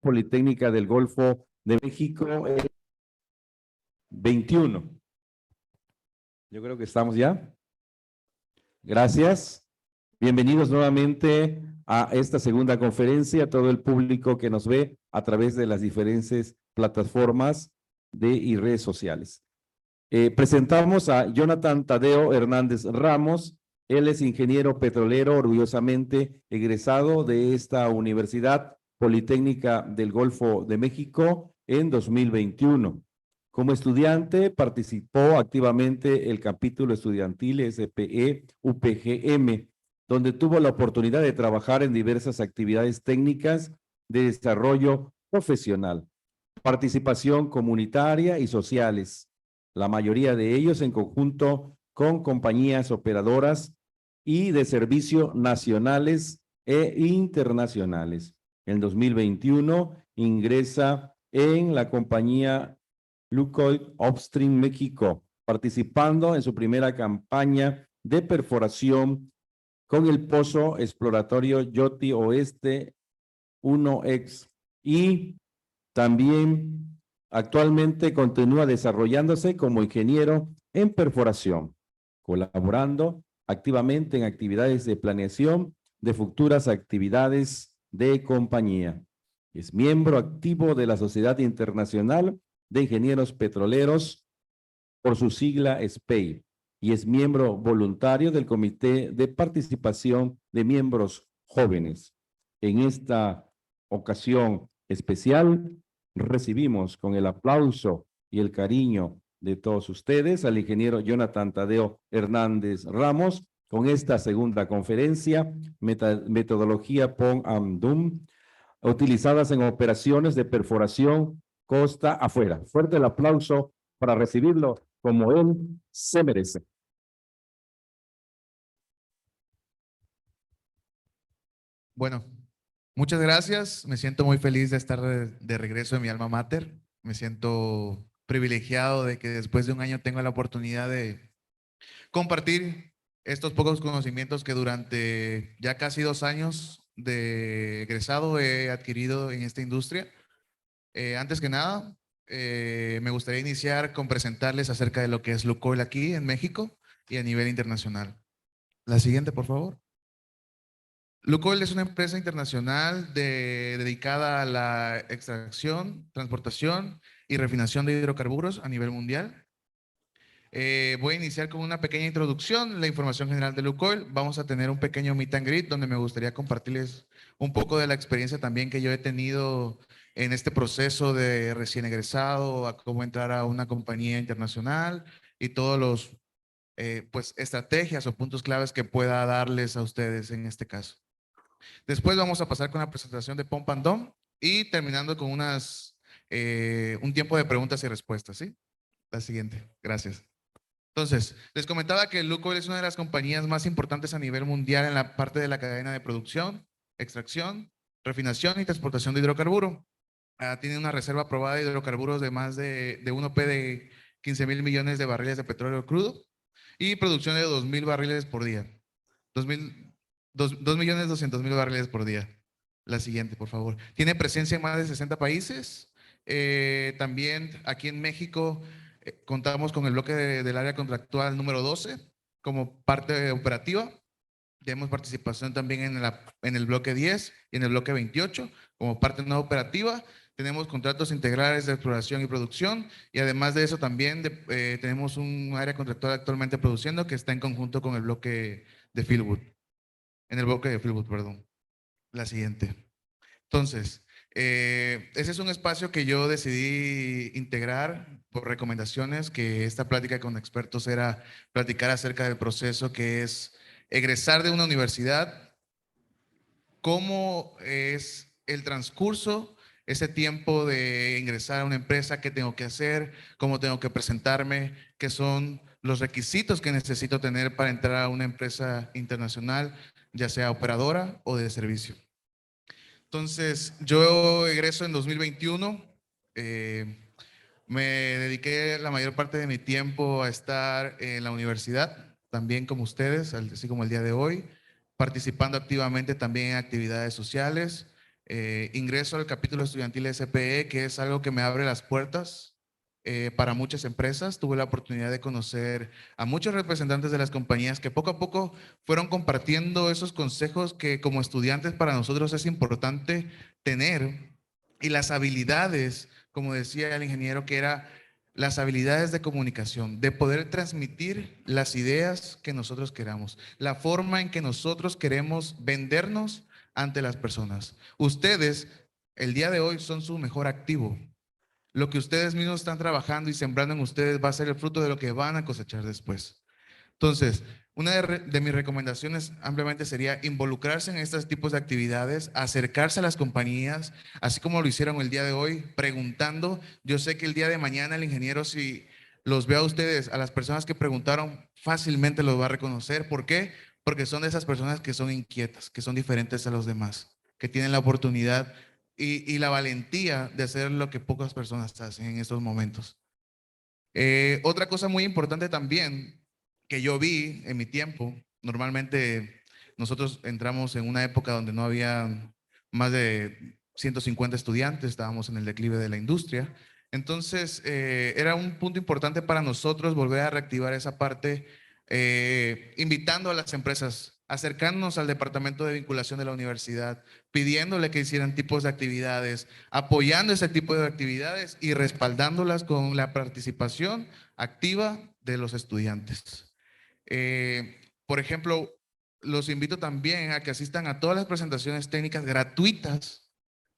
Politécnica del Golfo de México 21. Yo creo que estamos ya. Gracias. Bienvenidos nuevamente a esta segunda conferencia, a todo el público que nos ve a través de las diferentes plataformas y redes sociales. Presentamos a Jonathan Tadeo Hernández Ramos. Él es ingeniero petrolero, orgullosamente egresado de esta Universidad Politécnica del Golfo de México en 2021. Como estudiante participó activamente el capítulo estudiantil SPE-UPGM, donde tuvo la oportunidad de trabajar en diversas actividades técnicas de desarrollo profesional, participación comunitaria y sociales, la mayoría de ellos en conjunto con compañías operadoras y de servicio nacionales e internacionales. En 2021 ingresa en la compañía Lukoil Upstream México, participando en su primera campaña de perforación con el pozo exploratorio Yoti Oeste 1X y también actualmente continúa desarrollándose como ingeniero en perforación, colaborando activamente en actividades de planeación de futuras actividades de compañía. Es miembro activo de la Sociedad Internacional de Ingenieros Petroleros, por su sigla SPEI, y es miembro voluntario del Comité de Participación de Miembros Jóvenes. En esta ocasión especial, recibimos con el aplauso y el cariño de todos ustedes al ingeniero Jonathan Tadeo Hernández Ramos con esta segunda conferencia, metodología POM-AMDUM, utilizadas en operaciones de perforación costa afuera. Fuerte el aplauso para recibirlo como él se merece. Bueno, muchas gracias. Me siento muy feliz de estar de regreso en mi alma mater. Me siento privilegiado de que después de un año tenga la oportunidad de compartir estos pocos conocimientos que durante ya casi 2 años de egresado he adquirido en esta industria. Antes que nada, me gustaría iniciar con presentarles acerca de lo que es Lukoil aquí en México y a nivel internacional. La siguiente, por favor. Lukoil es una empresa internacional dedicada a la extracción, transportación y refinación de hidrocarburos a nivel mundial. Voy a iniciar con una pequeña introducción, la información general de Lukoil. Vamos a tener un pequeño meet and greet donde me gustaría compartirles un poco de la experiencia también que yo he tenido en este proceso de recién egresado, a cómo entrar a una compañía internacional y todos los pues estrategias o puntos claves que pueda darles a ustedes en este caso. Después vamos a pasar con la presentación de Pump and Dump y terminando con un tiempo de preguntas y respuestas, ¿sí? La siguiente, gracias. Entonces, les comentaba que Lukoil es una de las compañías más importantes a nivel mundial en la parte de la cadena de producción, extracción, refinación y transportación de hidrocarburo. Tiene una reserva aprobada de hidrocarburos de más de 1P de 15,000 millones de barriles de petróleo crudo y producción de 2,000 barriles por día. 2,200,000 barriles por día. La siguiente, por favor. Tiene presencia en más de 60 países. También aquí en México contamos con el bloque del área contractual número 12 como parte operativa. Tenemos participación también en el bloque 10 y en el bloque 28 como parte no operativa. Tenemos contratos integrales de exploración y producción y además de eso también tenemos un área contractual actualmente produciendo que está en conjunto con el bloque de Fieldwood. En el bloque de Fieldwood, perdón. La siguiente. Entonces, ese es un espacio que yo decidí integrar por recomendaciones, que esta plática con expertos era platicar acerca del proceso que es egresar de una universidad, cómo es el transcurso, ese tiempo de ingresar a una empresa, qué tengo que hacer, cómo tengo que presentarme, qué son los requisitos que necesito tener para entrar a una empresa internacional, ya sea operadora o de servicio. Entonces, yo egreso en 2021. Me dediqué la mayor parte de mi tiempo a estar en la universidad, también como ustedes, así como el día de hoy, participando activamente también en actividades sociales. ingreso al capítulo estudiantil de SPE, que es algo que me abre las puertas para muchas empresas. Tuve la oportunidad de conocer a muchos representantes de las compañías que poco a poco fueron compartiendo esos consejos que como estudiantes para nosotros es importante tener, y las habilidades, como decía el ingeniero, que era las habilidades de comunicación, de poder transmitir las ideas que nosotros queramos, la forma en que nosotros queremos vendernos ante las personas. Ustedes, el día de hoy, son su mejor activo. Lo que ustedes mismos están trabajando y sembrando en ustedes va a ser el fruto de lo que van a cosechar después. Entonces, una de mis recomendaciones ampliamente sería involucrarse en estos tipos de actividades, acercarse a las compañías, así como lo hicieron el día de hoy, preguntando. Yo sé que el día de mañana el ingeniero, si los ve a ustedes, a las personas que preguntaron, fácilmente los va a reconocer. ¿Por qué? Porque son de esas personas que son inquietas, que son diferentes a los demás, que tienen la oportunidad y la valentía de hacer lo que pocas personas hacen en estos momentos. Otra cosa muy importante también que yo vi en mi tiempo, normalmente nosotros entramos en una época donde no había más de 150 estudiantes, estábamos en el declive de la industria. Entonces, era un punto importante para nosotros volver a reactivar esa parte, invitando a las empresas, acercándonos al departamento de vinculación de la universidad, pidiéndole que hicieran tipos de actividades, apoyando ese tipo de actividades y respaldándolas con la participación activa de los estudiantes. Por ejemplo, los invito también a que asistan a todas las presentaciones técnicas gratuitas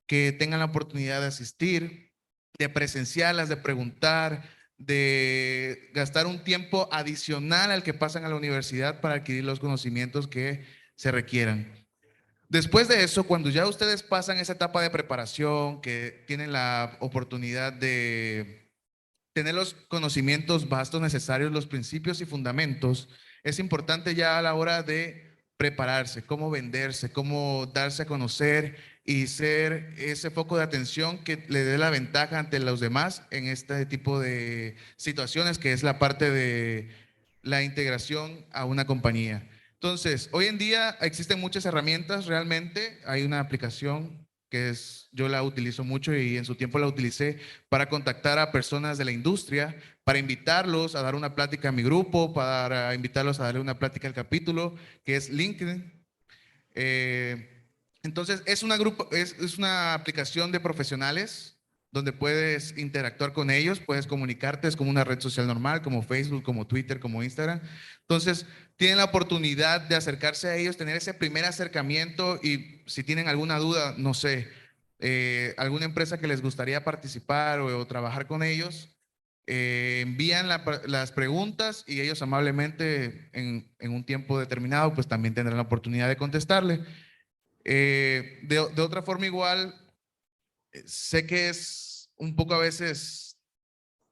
que tengan la oportunidad de asistir, de presenciarlas, de preguntar, de gastar un tiempo adicional al que pasan a la universidad para adquirir los conocimientos que se requieran. Después de eso, cuando ya ustedes pasan esa etapa de preparación, que tienen la oportunidad de tener los conocimientos vastos necesarios, los principios y fundamentos, es importante ya a la hora de prepararse, cómo venderse, cómo darse a conocer y ser ese foco de atención que le dé la ventaja ante los demás en este tipo de situaciones, que es la parte de la integración a una compañía. Entonces, hoy en día existen muchas herramientas realmente. Hay una aplicación yo la utilizo mucho y en su tiempo la utilicé para contactar a personas de la industria, para invitarlos a dar una plática a mi grupo, para invitarlos a darle una plática al capítulo, que es LinkedIn. Entonces, es una aplicación de profesionales donde puedes interactuar con ellos, puedes comunicarte, es como una red social normal, como Facebook, como Twitter, como Instagram. Entonces, tienen la oportunidad de acercarse a ellos, tener ese primer acercamiento, y si tienen alguna duda, no sé, alguna empresa que les gustaría participar o trabajar con ellos, envían las preguntas y ellos amablemente en un tiempo determinado pues también tendrán la oportunidad de contestarle. De otra forma igual, sé que es un poco a veces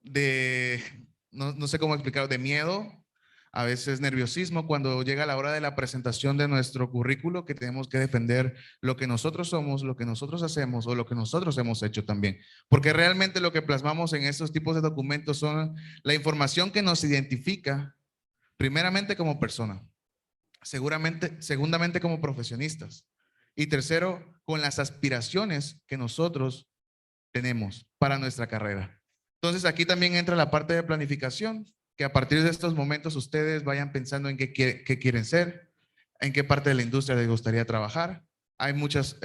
de, no sé cómo explicar, de miedo, a veces nerviosismo cuando llega la hora de la presentación de nuestro currículo, que tenemos que defender lo que nosotros somos, lo que nosotros hacemos o lo que nosotros hemos hecho también. Porque realmente lo que plasmamos en estos tipos de documentos son la información que nos identifica primeramente como persona, segundamente como profesionistas, y tercero, con las aspiraciones que nosotros tenemos para nuestra carrera. Entonces aquí también entra la parte de planificación, que a partir de estos momentos ustedes vayan pensando en qué quieren ser, en qué parte de la industria les gustaría trabajar. Hay muchas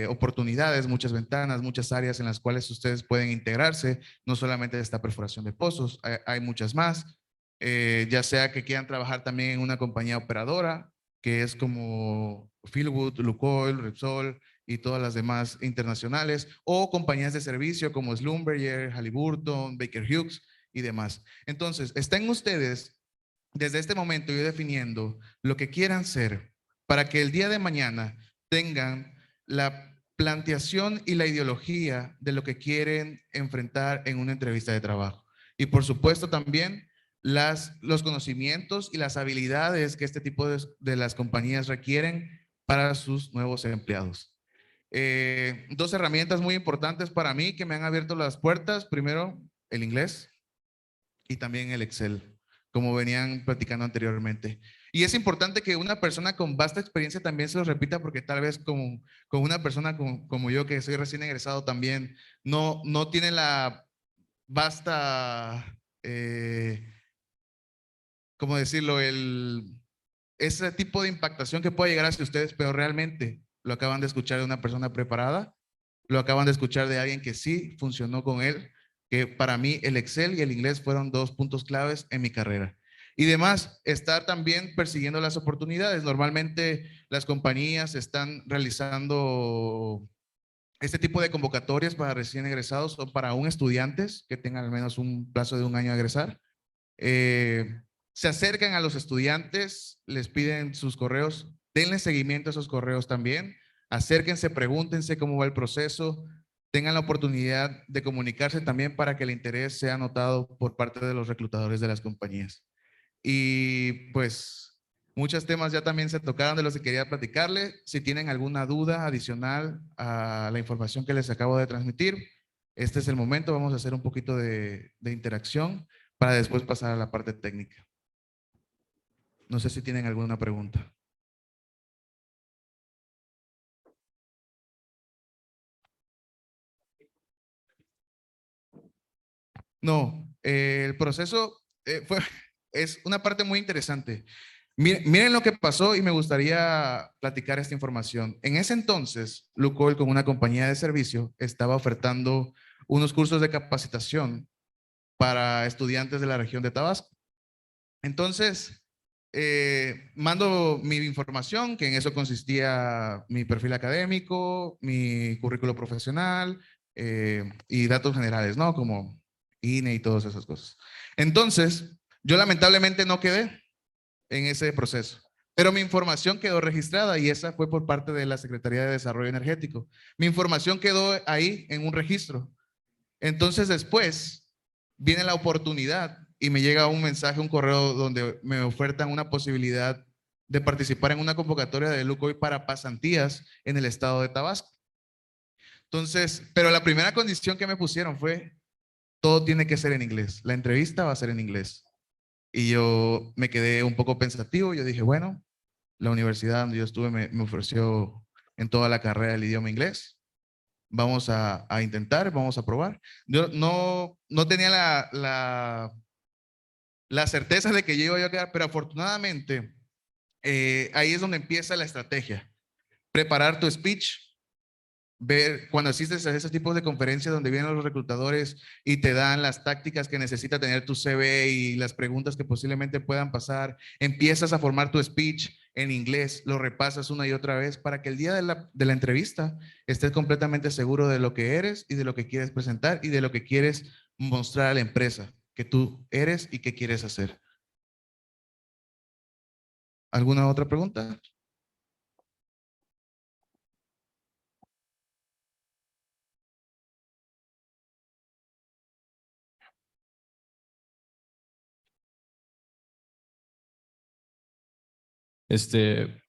oportunidades, muchas ventanas, muchas áreas en las cuales ustedes pueden integrarse, no solamente esta perforación de pozos, hay muchas más, ya sea que quieran trabajar también en una compañía operadora, que es como Philwood, Lukoil, Repsol y todas las demás internacionales, o compañías de servicio como Schlumberger, Halliburton, Baker Hughes y demás. Entonces, están ustedes desde este momento ir definiendo lo que quieran ser para que el día de mañana tengan la planteación y la ideología de lo que quieren enfrentar en una entrevista de trabajo. Y por supuesto también los conocimientos y las habilidades que este tipo de las compañías requieren para sus nuevos empleados. Dos herramientas muy importantes para mí que me han abierto las puertas. Primero, el inglés y también el Excel, como venían platicando anteriormente. Y es importante que una persona con vasta experiencia también se lo repita, porque tal vez con una persona como yo, que soy recién egresado también, no tiene la vasta, ¿cómo decirlo? Ese tipo de impactación que puede llegar hacia ustedes, pero realmente lo acaban de escuchar de una persona preparada, lo acaban de escuchar de alguien que sí funcionó con él, que para mí el Excel y el inglés fueron dos puntos claves en mi carrera. Y demás, estar también persiguiendo las oportunidades. Normalmente las compañías están realizando este tipo de convocatorias para recién egresados o para aún estudiantes que tengan al menos un plazo de un año a egresar. Se acercan a los estudiantes, les piden sus correos, denle seguimiento a esos correos también, acérquense, pregúntense cómo va el proceso, tengan la oportunidad de comunicarse también para que el interés sea notado por parte de los reclutadores de las compañías. Y pues muchos temas ya también se tocaron de los que quería platicarle. Si tienen alguna duda adicional a la información que les acabo de transmitir, este es el momento. Vamos a hacer un poquito de interacción para después pasar a la parte técnica. No sé si tienen alguna pregunta. No, el proceso es una parte muy interesante. Miren lo que pasó y me gustaría platicar esta información. En ese entonces, Lukoil, con una compañía de servicio, estaba ofertando unos cursos de capacitación para estudiantes de la región de Tabasco. Entonces, mando mi información, que en eso consistía mi perfil académico, mi currículo profesional y datos generales, ¿no? Como INE y todas esas cosas. Entonces, yo lamentablemente no quedé en ese proceso, pero mi información quedó registrada y esa fue por parte de la Secretaría de Desarrollo Energético. Mi información quedó ahí en un registro. Entonces, después viene la oportunidad y me llega un mensaje, un correo donde me ofertan una posibilidad de participar en una convocatoria de Lukoil para pasantías en el estado de Tabasco. Entonces, pero la primera condición que me pusieron fue, todo tiene que ser en inglés, la entrevista va a ser en inglés. Y yo me quedé un poco pensativo, yo dije, bueno, la universidad donde yo estuve me ofreció en toda la carrera el idioma inglés, vamos a intentar, vamos a probar. Yo no tenía la certeza de que yo iba a quedar, pero afortunadamente ahí es donde empieza la estrategia. Preparar tu speech, ver cuando asistes a esos tipos de conferencias donde vienen los reclutadores y te dan las tácticas que necesita tener tu CV y las preguntas que posiblemente puedan pasar, empiezas a formar tu speech en inglés, lo repasas una y otra vez para que el día de la entrevista estés completamente seguro de lo que eres y de lo que quieres presentar y de lo que quieres mostrar a la empresa que tú eres y qué quieres hacer. ¿Alguna otra pregunta?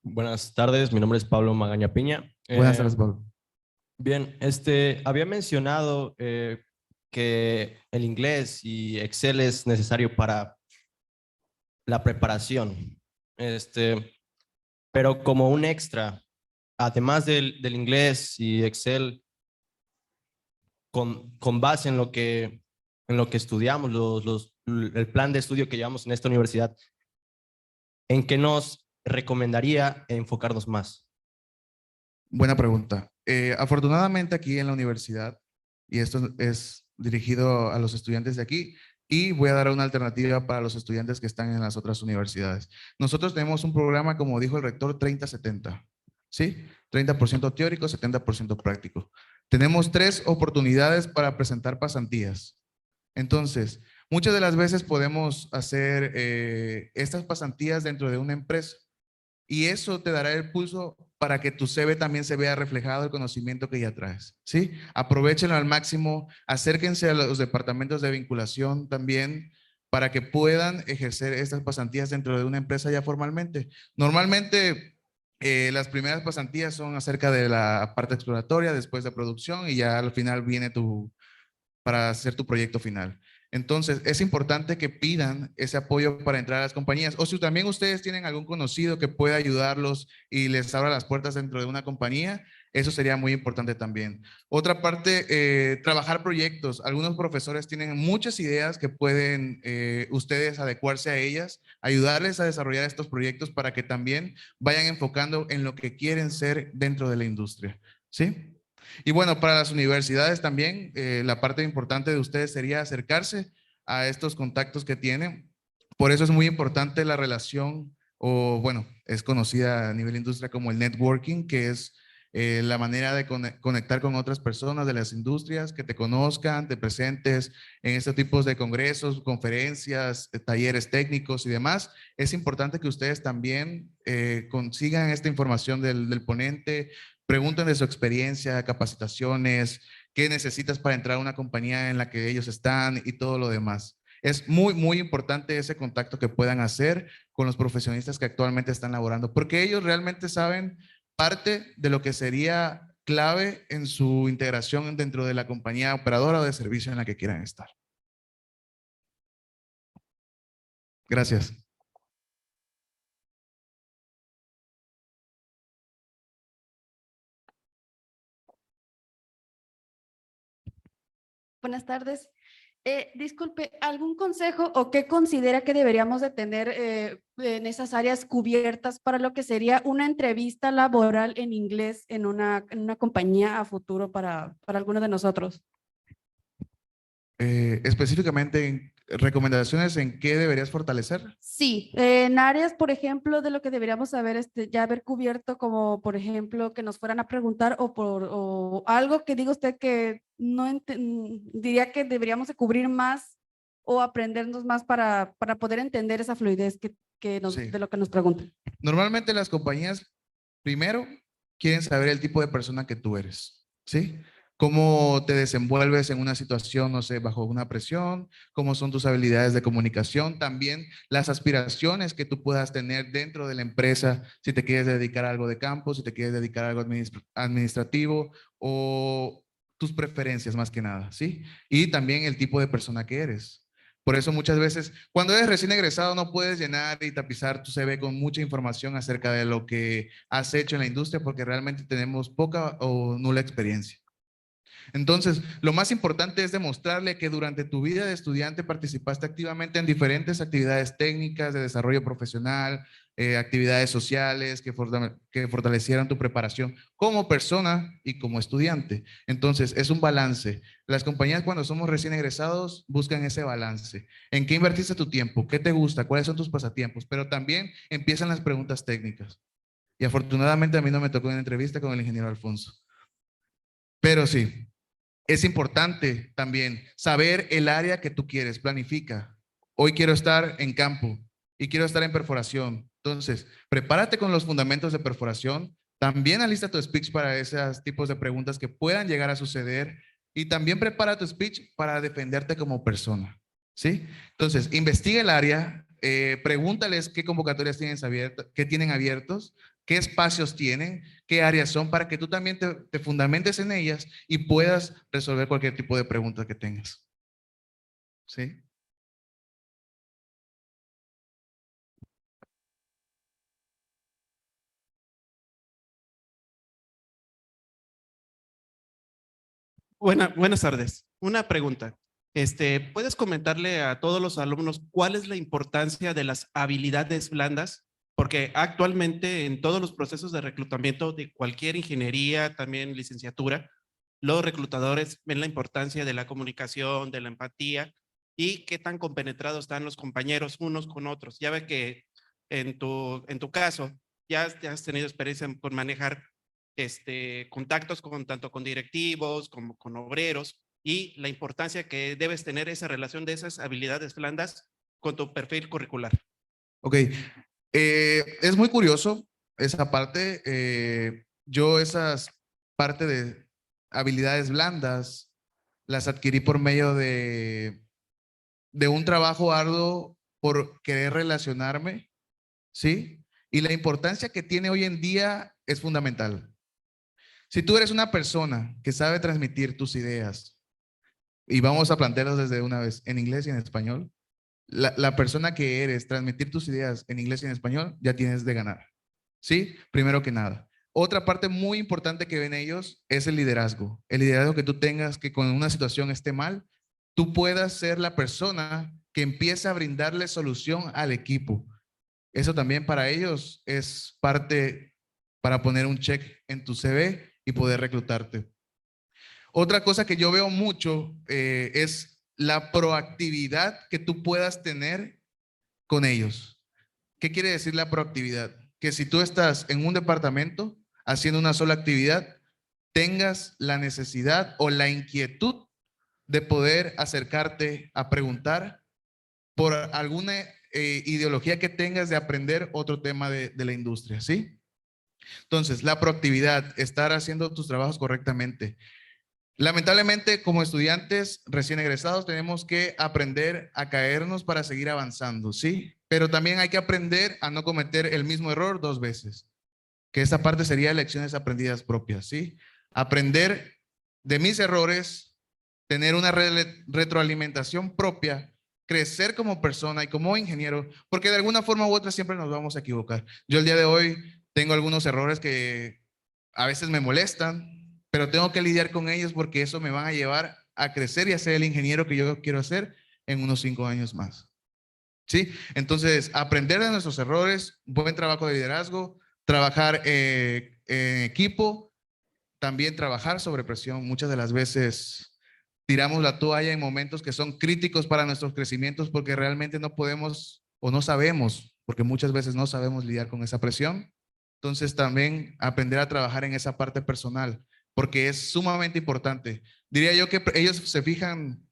Buenas tardes, mi nombre es Pablo Magaña Piña. Buenas tardes, Pablo. Bien, había mencionado que el inglés y Excel es necesario para la preparación, pero como un extra, además del inglés y Excel, con base en lo que estudiamos, el plan de estudio que llevamos en esta universidad, ¿en qué nos recomendaría enfocarnos más? Buena pregunta. Afortunadamente aquí en la universidad, y esto es dirigido a los estudiantes de aquí, y voy a dar una alternativa para los estudiantes que están en las otras universidades. Nosotros tenemos un programa, como dijo el rector, 30-70, ¿sí? 30% teórico, 70% práctico. Tenemos 3 oportunidades para presentar pasantías. Entonces, muchas de las veces podemos hacer estas pasantías dentro de una empresa. Y eso te dará el pulso para que tu CV también se vea reflejado el conocimiento que ya traes, ¿sí? Aprovechenlo al máximo, acérquense a los departamentos de vinculación también para que puedan ejercer estas pasantías dentro de una empresa ya formalmente. Normalmente las primeras pasantías son acerca de la parte exploratoria, después de producción y ya al final viene para hacer tu proyecto final. Entonces, es importante que pidan ese apoyo para entrar a las compañías. O si también ustedes tienen algún conocido que pueda ayudarlos y les abra las puertas dentro de una compañía, eso sería muy importante también. Otra parte, trabajar proyectos. Algunos profesores tienen muchas ideas que pueden ustedes adecuarse a ellas, ayudarles a desarrollar estos proyectos para que también vayan enfocando en lo que quieren ser dentro de la industria. ¿Sí? Y bueno, para las universidades también, la parte importante de ustedes sería acercarse a estos contactos que tienen. Por eso es muy importante la relación, o bueno, es conocida a nivel industria como el networking, que es la manera de conectar con otras personas de las industrias, que te conozcan, te presentes en estos tipos de congresos, conferencias, talleres técnicos y demás. Es importante que ustedes también consigan esta información del ponente, pregunten de su experiencia, capacitaciones, qué necesitas para entrar a una compañía en la que ellos están y todo lo demás. Es muy, muy importante ese contacto que puedan hacer con los profesionistas que actualmente están laborando, porque ellos realmente saben parte de lo que sería clave en su integración dentro de la compañía operadora o de servicio en la que quieran estar. Gracias. Buenas tardes. Disculpe, ¿algún consejo o qué considera que deberíamos de tener en esas áreas cubiertas para lo que sería una entrevista laboral en inglés en una compañía a futuro para alguno de nosotros? Específicamente, recomendaciones en qué deberías fortalecer. Sí, en áreas, por ejemplo, de lo que deberíamos saber, ya haber cubierto, como por ejemplo, que nos fueran a preguntar o algo que diga usted que no diría que deberíamos de cubrir más o aprendernos más para poder entender esa fluidez Sí. de lo que nos preguntan. Normalmente las compañías primero quieren saber el tipo de persona que tú eres, ¿sí? Cómo te desenvuelves en una situación, no sé, bajo una presión, cómo son tus habilidades de comunicación, también las aspiraciones que tú puedas tener dentro de la empresa, si te quieres dedicar a algo de campo, si te quieres dedicar a algo administrativo o tus preferencias más que nada, ¿sí? Y también el tipo de persona que eres. Por eso muchas veces, cuando eres recién egresado, no puedes llenar y tapizar tu CV con mucha información acerca de lo que has hecho en la industria porque realmente tenemos poca o nula experiencia. Entonces, lo más importante es demostrarle que durante tu vida de estudiante participaste activamente en diferentes actividades técnicas de desarrollo profesional, actividades sociales que fortalecieran tu preparación como persona y como estudiante. Entonces, es un balance. Las compañías cuando somos recién egresados buscan ese balance. ¿En qué invertiste tu tiempo? ¿Qué te gusta? ¿Cuáles son tus pasatiempos? Pero también empiezan las preguntas técnicas. Y afortunadamente a mí no me tocó una entrevista con el ingeniero Alfonso. Pero sí, es importante también saber el área que tú quieres, planifica. Hoy quiero estar en campo y quiero estar en perforación. Entonces, prepárate con los fundamentos de perforación. También alista tu speech para esos tipos de preguntas que puedan llegar a suceder. Y también prepara tu speech para defenderte como persona. ¿Sí? Entonces, investiga el área, pregúntales qué convocatorias tienen abiertos, qué espacios tienen, qué áreas son, para que tú también te fundamentes en ellas y puedas resolver cualquier tipo de pregunta que tengas. ¿Sí? Buenas tardes. Una pregunta. ¿Puedes comentarle a todos los alumnos cuál es la importancia de las habilidades blandas? Porque actualmente en todos los procesos de reclutamiento de cualquier ingeniería, también licenciatura, los reclutadores ven la importancia de la comunicación, de la empatía y qué tan compenetrados están los compañeros unos con otros. Ya ve que en tu caso ya has tenido experiencia con manejar contactos tanto con directivos como con obreros y la importancia que debes tener esa relación de esas habilidades blandas con tu perfil curricular. Ok. Es muy curioso esa parte. Yo esas parte de habilidades blandas las adquirí por medio de un trabajo arduo por querer relacionarme, ¿sí? Y la importancia que tiene hoy en día es fundamental. Si tú eres una persona que sabe transmitir tus ideas, Y vamos a plantearlos desde una vez, en inglés y en español. La persona que eres, transmitir tus ideas en inglés y en español, ya tienes de ganar. ¿Sí? Primero que nada. Otra parte muy importante que ven ellos es el liderazgo. El liderazgo que tú tengas, que cuando una situación esté mal, tú puedas ser la persona que empiece a brindarle solución al equipo. Eso también para ellos es parte para poner un check en tu CV y poder reclutarte. Otra cosa que yo veo mucho es la proactividad que tú puedas tener con ellos. ¿Qué quiere decir la proactividad? Que si tú estás en un departamento haciendo una sola actividad, tengas la necesidad o la inquietud de poder acercarte a preguntar por alguna ideología que tengas de aprender otro tema de la industria, ¿sí? Entonces, la proactividad, estar haciendo tus trabajos correctamente. Lamentablemente, como estudiantes recién egresados, tenemos que aprender a caernos para seguir avanzando, ¿sí? Pero también hay que aprender a no cometer el mismo error 2 veces, que esta parte sería lecciones aprendidas propias, ¿sí? Aprender de mis errores, tener una retroalimentación propia, crecer como persona y como ingeniero, porque de alguna forma u otra siempre nos vamos a equivocar. Yo el día de hoy tengo algunos errores que a veces me molestan, pero tengo que lidiar con ellos porque eso me van a llevar a crecer y a ser el ingeniero que yo quiero ser en unos 5 años más. ¿Sí? Entonces, aprender de nuestros errores, buen trabajo de liderazgo, trabajar en equipo, también trabajar sobre presión. Muchas de las veces tiramos la toalla en momentos que son críticos para nuestros crecimientos porque realmente no podemos o no sabemos, porque muchas veces no sabemos lidiar con esa presión. Entonces, también aprender a trabajar en esa parte personal, porque es sumamente importante. Diría yo que ellos se fijan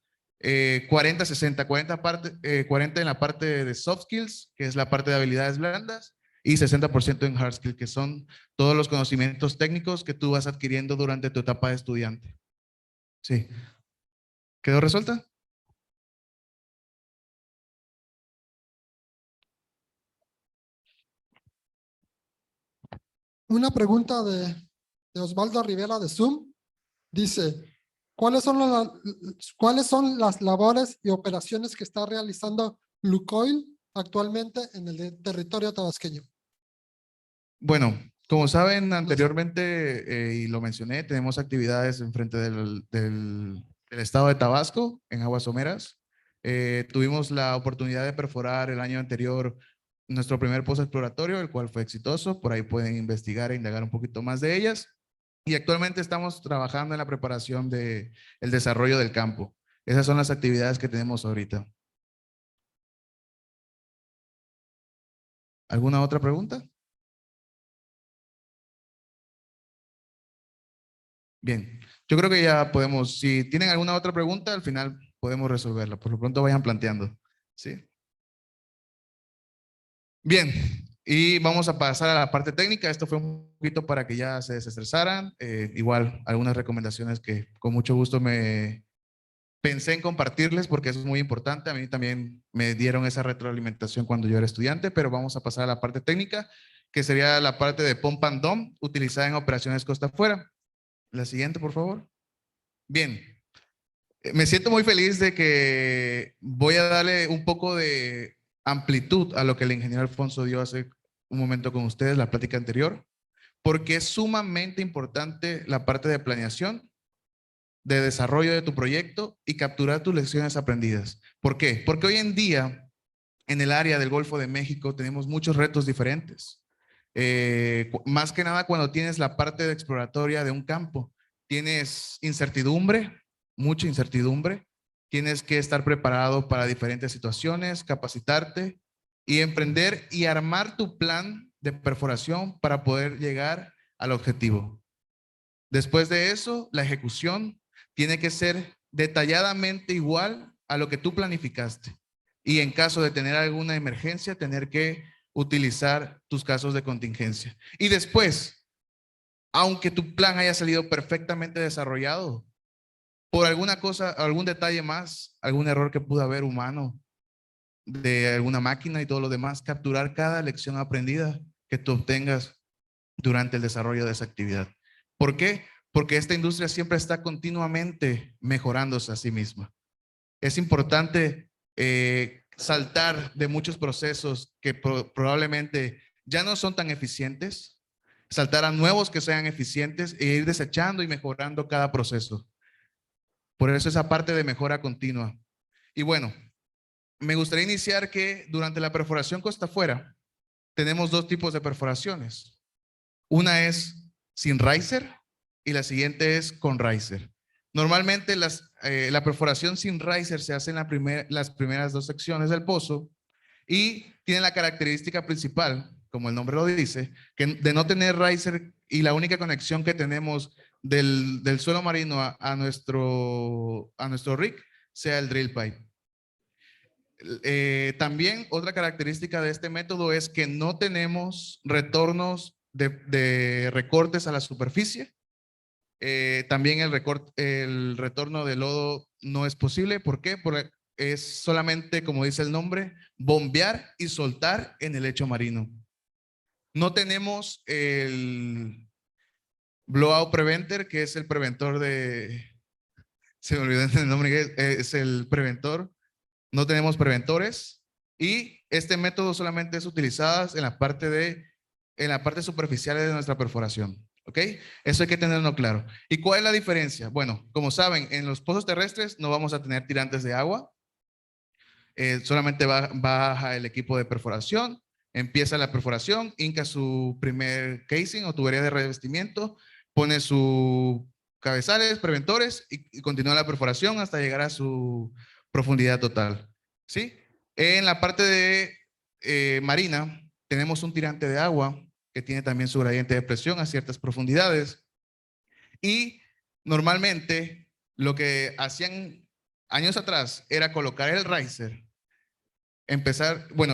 40, 60, 40 en la parte de soft skills, que es la parte de habilidades blandas, y 60% en hard skills, que son todos los conocimientos técnicos que tú vas adquiriendo durante tu etapa de estudiante. Sí. ¿Quedó resuelta? Una pregunta de Osvaldo Rivera de Zoom. Dice, ¿cuáles son las labores y operaciones que está realizando Lukoil actualmente en el territorio tabasqueño? Bueno, como saben anteriormente, y lo mencioné, tenemos actividades en frente del estado de Tabasco, en Aguas Someras. Tuvimos la oportunidad de perforar el año anterior nuestro primer pozo exploratorio, el cual fue exitoso. Por ahí pueden investigar e indagar un poquito más de ellas. Y actualmente estamos trabajando en la preparación del desarrollo del campo. Esas son las actividades que tenemos ahorita. ¿Alguna otra pregunta? Bien, yo creo que ya podemos, si tienen alguna otra pregunta, al final podemos resolverla. Por lo pronto vayan planteando. ¿Sí? Bien, y vamos a pasar a la parte técnica. Esto fue un poquito para que ya se desestresaran. Igual, algunas recomendaciones que con mucho gusto me pensé en compartirles porque eso es muy importante. A mí también me dieron esa retroalimentación cuando yo era estudiante, pero vamos a pasar a la parte técnica, que sería la parte de pump and dump utilizada en operaciones costa afuera. La siguiente, por favor. Bien, me siento muy feliz de que voy a darle un poco de amplitud a lo que el ingeniero Alfonso dio hace un momento con ustedes, la plática anterior, porque es sumamente importante la parte de planeación, de desarrollo de tu proyecto y capturar tus lecciones aprendidas. ¿Por qué? Porque hoy en día, en el área del Golfo de México, tenemos muchos retos diferentes. Más que nada cuando tienes la parte de exploratoria de un campo, tienes incertidumbre, mucha incertidumbre, tienes que estar preparado para diferentes situaciones, capacitarte y emprender y armar tu plan de perforación para poder llegar al objetivo. Después de eso, la ejecución tiene que ser detalladamente igual a lo que tú planificaste. Y en caso de tener alguna emergencia, tener que utilizar tus casos de contingencia. Y después, aunque tu plan haya salido perfectamente desarrollado, por alguna cosa, algún detalle más, algún error que pudo haber humano de alguna máquina y todo lo demás, capturar cada lección aprendida que tú obtengas durante el desarrollo de esa actividad. ¿Por qué? porque esta industria siempre está continuamente mejorándose a sí misma. Es importante saltar de muchos procesos que probablemente ya no son tan eficientes, saltar a nuevos que sean eficientes e ir desechando y mejorando cada proceso. Por eso esa parte de mejora continua. Y bueno, me gustaría iniciar que durante la perforación costa afuera tenemos dos tipos de perforaciones. Una es sin riser y la siguiente es con riser. Normalmente la perforación sin riser se hace en las primeras dos secciones del pozo y tiene la característica principal, como el nombre lo dice, que de no tener riser y la única conexión que tenemos del suelo marino a nuestro rig sea el drill pipe. También otra característica de este método es que no tenemos retornos de recortes a la superficie. También el retorno de lodo no es posible. ¿Por qué? Porque es solamente, como dice el nombre, bombear y soltar en el lecho marino. No tenemos el blowout preventer, que es el preventor se me olvidó el nombre, es el preventor. No tenemos preventores y este método solamente es utilizado en la parte superficial de nuestra perforación. ¿Ok? Eso hay que tenerlo claro. ¿Y cuál es la diferencia? Bueno, como saben, en los pozos terrestres no vamos a tener tirantes de agua. Solamente baja el equipo de perforación, empieza la perforación, hinca su primer casing o tubería de revestimiento, pone sus cabezales, preventores y continúa la perforación hasta llegar a su profundidad total. ¿Sí? En la parte de marina tenemos un tirante de agua que tiene también su gradiente de presión a ciertas profundidades y normalmente lo que hacían años atrás era colocar el riser,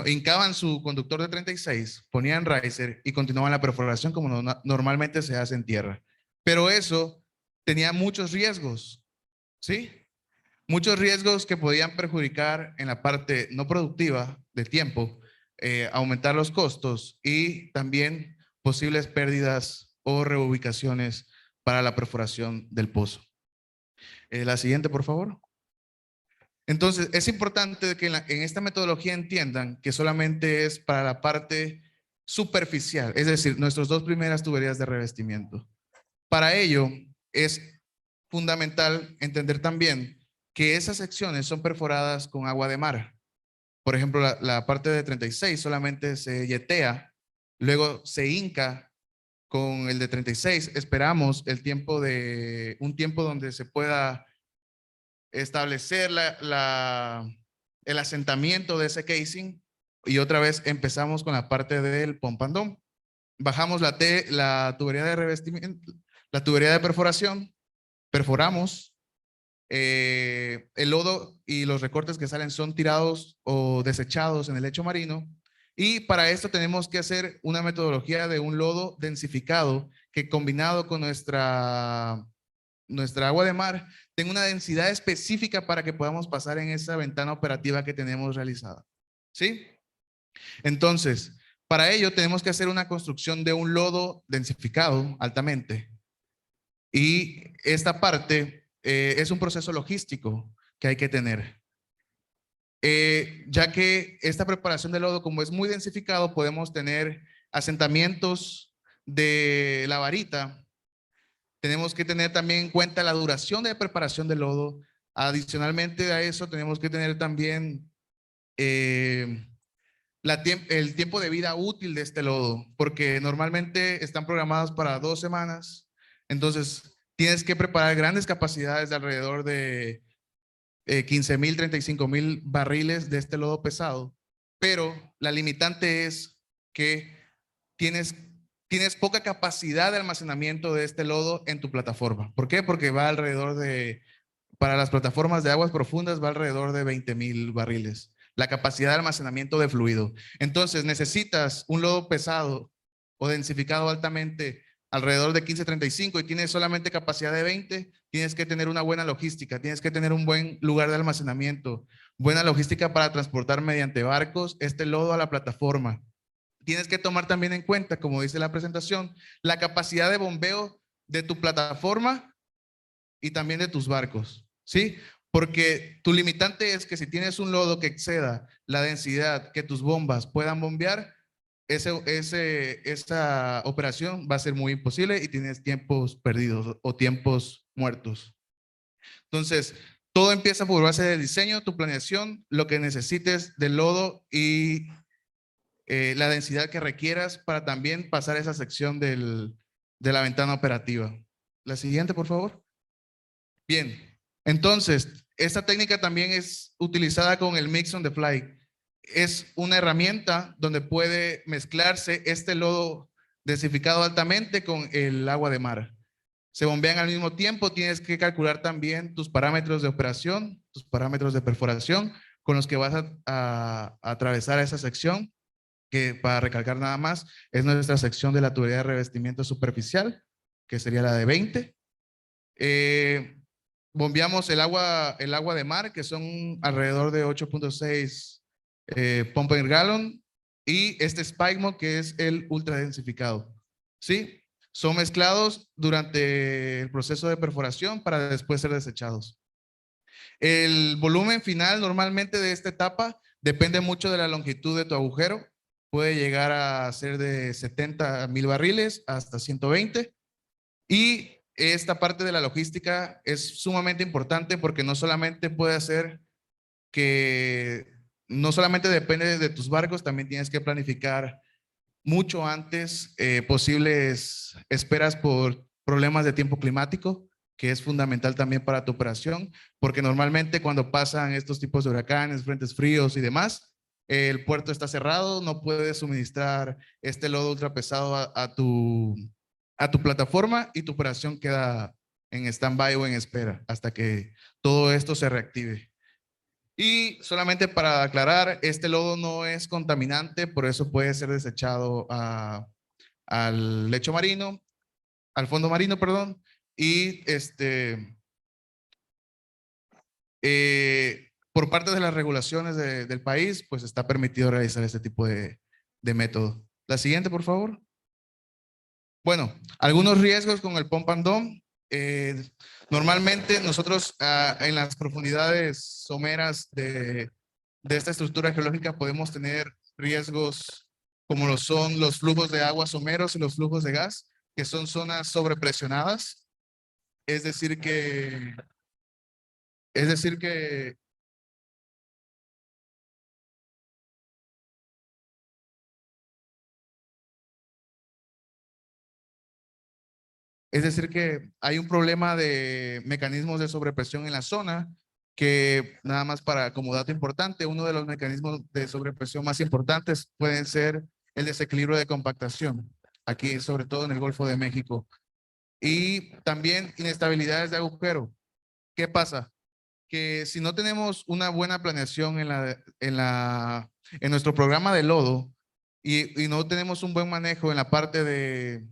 hincaban su conductor de 36, ponían riser y continuaban la perforación como normalmente se hace en tierra. Pero eso tenía muchos riesgos, ¿sí? Muchos riesgos que podían perjudicar en la parte no productiva de tiempo, aumentar los costos y también posibles pérdidas o reubicaciones para la perforación del pozo. La siguiente, por favor. Entonces, es importante que en esta metodología entiendan que solamente es para la parte superficial, es decir, nuestras dos primeras tuberías de revestimiento. Para ello, es fundamental entender también que esas secciones son perforadas con agua de mar. Por ejemplo, la parte de 36 solamente se yetea, luego se hinca con el de 36. Esperamos un tiempo donde se pueda establecer el asentamiento de ese casing y otra vez empezamos con la parte del pump and dump. Bajamos la tubería de revestimiento, la tubería de perforación, perforamos. El lodo y los recortes que salen son tirados o desechados en el lecho marino y para esto tenemos que hacer una metodología de un lodo densificado que combinado con nuestra agua de mar tenga una densidad específica para que podamos pasar en esa ventana operativa que tenemos realizada. ¿Sí? Entonces, para ello tenemos que hacer una construcción de un lodo densificado altamente y esta parte es un proceso logístico que hay que tener. Ya que esta preparación de lodo, como es muy densificado, podemos tener asentamientos de la varita. Tenemos que tener también en cuenta la duración de preparación del lodo. Adicionalmente a eso, tenemos que tener también el tiempo de vida útil de este lodo, porque normalmente están programados para 2 semanas. Entonces, tienes que preparar grandes capacidades de alrededor de 15,000, 35,000 barriles de este lodo pesado, pero la limitante es que tienes poca capacidad de almacenamiento de este lodo en tu plataforma. ¿Por qué? Porque va alrededor para las plataformas de aguas profundas va alrededor de 20,000 barriles, la capacidad de almacenamiento de fluido. Entonces necesitas un lodo pesado o densificado altamente alrededor de 15-35 y tienes solamente capacidad de 20, tienes que tener una buena logística, tienes que tener un buen lugar de almacenamiento, buena logística para transportar mediante barcos este lodo a la plataforma. Tienes que tomar también en cuenta, como dice la presentación, la capacidad de bombeo de tu plataforma y también de tus barcos, ¿sí? Porque tu limitante es que si tienes un lodo que exceda la densidad que tus bombas puedan bombear, esa operación va a ser muy imposible y tienes tiempos perdidos o tiempos muertos. Entonces, todo empieza por base del diseño, tu planeación, lo que necesites del lodo y la densidad que requieras para también pasar esa sección de la ventana operativa. La siguiente, por favor. Bien, entonces, esta técnica también es utilizada con el Mix on the Fly. Es una herramienta donde puede mezclarse este lodo densificado altamente con el agua de mar. Se bombean al mismo tiempo, tienes que calcular también tus parámetros de operación, tus parámetros de perforación con los que vas a atravesar esa sección, que para recalcar nada más, es nuestra sección de la tubería de revestimiento superficial, que sería la de 20. Bombeamos el agua de mar, que son alrededor de 8.6 pump per gallon, y este Spikemo, que es el ultra densificado. ¿Sí? Son mezclados durante el proceso de perforación para después ser desechados. El volumen final normalmente de esta etapa depende mucho de la longitud de tu agujero. Puede llegar a ser de 70,000 barriles hasta 120. Y esta parte de la logística es sumamente importante porque no solamente no solamente depende de tus barcos, también tienes que planificar mucho antes posibles esperas por problemas de tiempo climático, que es fundamental también para tu operación, porque normalmente cuando pasan estos tipos de huracanes, frentes fríos y demás, el puerto está cerrado, no puedes suministrar este lodo ultra pesado a tu plataforma y tu operación queda en stand-by o en espera hasta que todo esto se reactive. Y solamente para aclarar, este lodo no es contaminante, por eso puede ser desechado al lecho marino, al fondo marino, perdón, y por parte de las regulaciones del país, pues está permitido realizar este tipo de método. La siguiente, por favor. Bueno, algunos riesgos con el pump and dump. Normalmente nosotros en las profundidades someras de esta estructura geológica podemos tener riesgos como lo son los flujos de agua someros y los flujos de gas, que son zonas sobrepresionadas. Es decir que hay un problema de mecanismos de sobrepresión en la zona, que nada más para como dato importante, uno de los mecanismos de sobrepresión más importantes pueden ser el desequilibrio de compactación, aquí sobre todo en el Golfo de México. Y también inestabilidades de agujero. ¿Qué pasa? Que si no tenemos una buena planeación en nuestro programa de lodo y no tenemos un buen manejo en la parte de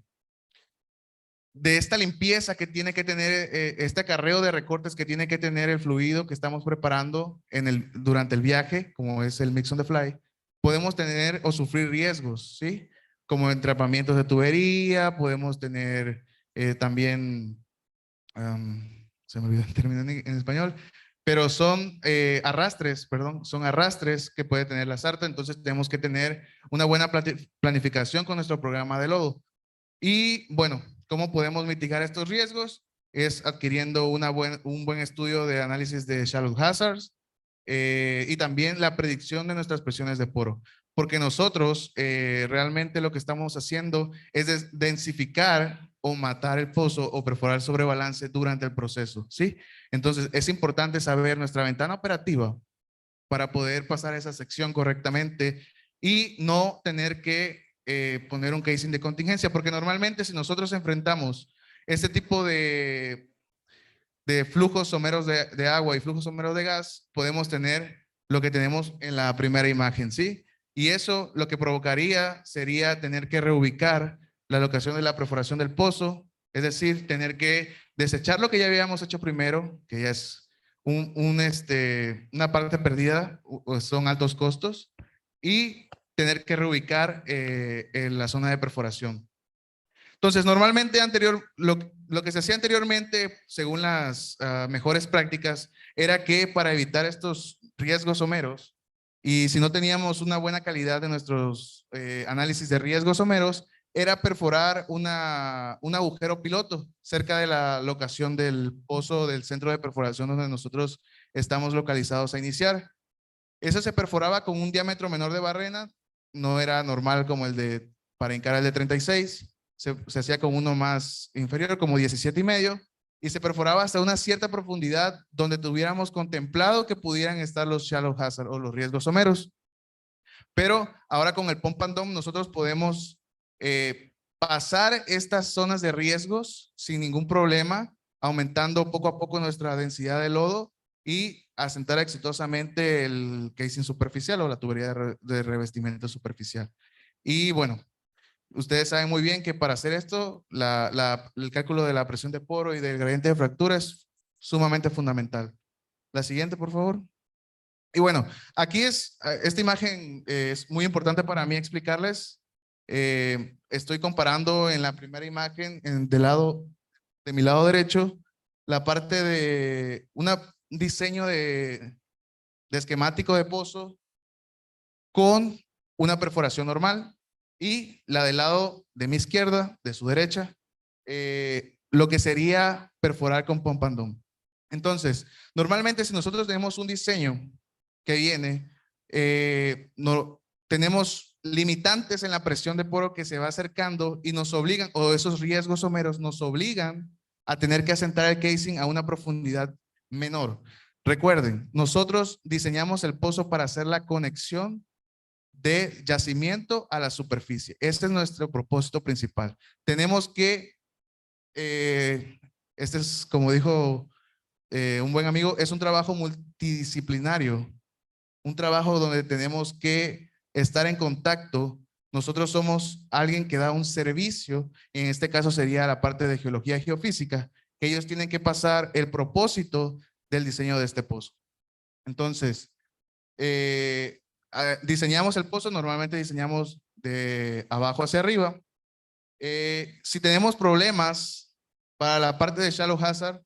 esta limpieza que tiene que tener, este acarreo de recortes que tiene que tener el fluido que estamos preparando durante el viaje, como es el Mix on the Fly, podemos tener o sufrir riesgos, ¿sí? Como entrapamientos de tubería, podemos tener también, se me olvidó el término en español, pero son arrastres, perdón, son arrastres que puede tener la sarta, entonces tenemos que tener una buena planificación con nuestro programa de lodo. Y bueno, ¿cómo podemos mitigar estos riesgos? Es adquiriendo un buen estudio de análisis de shallow hazards y también la predicción de nuestras presiones de poro. Porque nosotros realmente lo que estamos haciendo es densificar o matar el pozo o perforar sobre balance durante el proceso, ¿sí? Entonces es importante saber nuestra ventana operativa para poder pasar esa sección correctamente y no tener que poner un casing de contingencia, porque normalmente si nosotros enfrentamos este tipo de flujos someros de agua y flujos someros de gas, podemos tener lo que tenemos en la primera imagen, ¿sí? Y eso lo que provocaría sería tener que reubicar la locación de la perforación del pozo, es decir, tener que desechar lo que ya habíamos hecho primero, que ya es una parte perdida, son altos costos, y tener que reubicar en la zona de perforación. Entonces, normalmente lo que se hacía anteriormente, según las mejores prácticas, era que para evitar estos riesgos someros, y si no teníamos una buena calidad de nuestros análisis de riesgos someros, era perforar un agujero piloto cerca de la locación del pozo del centro de perforación donde nosotros estamos localizados a iniciar. Eso se perforaba con un diámetro menor de barrena, no era normal como el de para hincar el de 36, se hacía con uno más inferior, como 17,5, y se perforaba hasta una cierta profundidad donde tuviéramos contemplado que pudieran estar los shallow hazard o los riesgos someros. Pero ahora con el pump and dump nosotros podemos pasar estas zonas de riesgos sin ningún problema, aumentando poco a poco nuestra densidad de lodo y asentar exitosamente el casing superficial o la tubería de revestimiento superficial. Y bueno, ustedes saben muy bien que para hacer esto, el cálculo de la presión de poro y del gradiente de fractura es sumamente fundamental. La siguiente, por favor. Y bueno, aquí esta imagen es muy importante para mí explicarles. Estoy comparando en la primera imagen, de mi lado derecho, la parte de un diseño de esquemático de pozo con una perforación normal, y la del lado de mi izquierda, de su derecha, lo que sería perforar con pump and dump. Entonces, normalmente si nosotros tenemos un diseño que viene, no, tenemos limitantes en la presión de poro que se va acercando y nos obligan, o esos riesgos someros nos obligan a tener que asentar el casing a una profundidad menor. Recuerden, nosotros diseñamos el pozo para hacer la conexión de yacimiento a la superficie. Este es nuestro propósito principal. Tenemos que, este es como dijo un buen amigo, es un trabajo multidisciplinario, un trabajo donde tenemos que estar en contacto. Nosotros somos alguien que da un servicio, en este caso sería la parte de geología y geofísica, que ellos tienen que pasar el propósito del diseño de este pozo. Entonces, diseñamos el pozo, normalmente diseñamos de abajo hacia arriba. Si tenemos problemas para la parte de shallow hazard,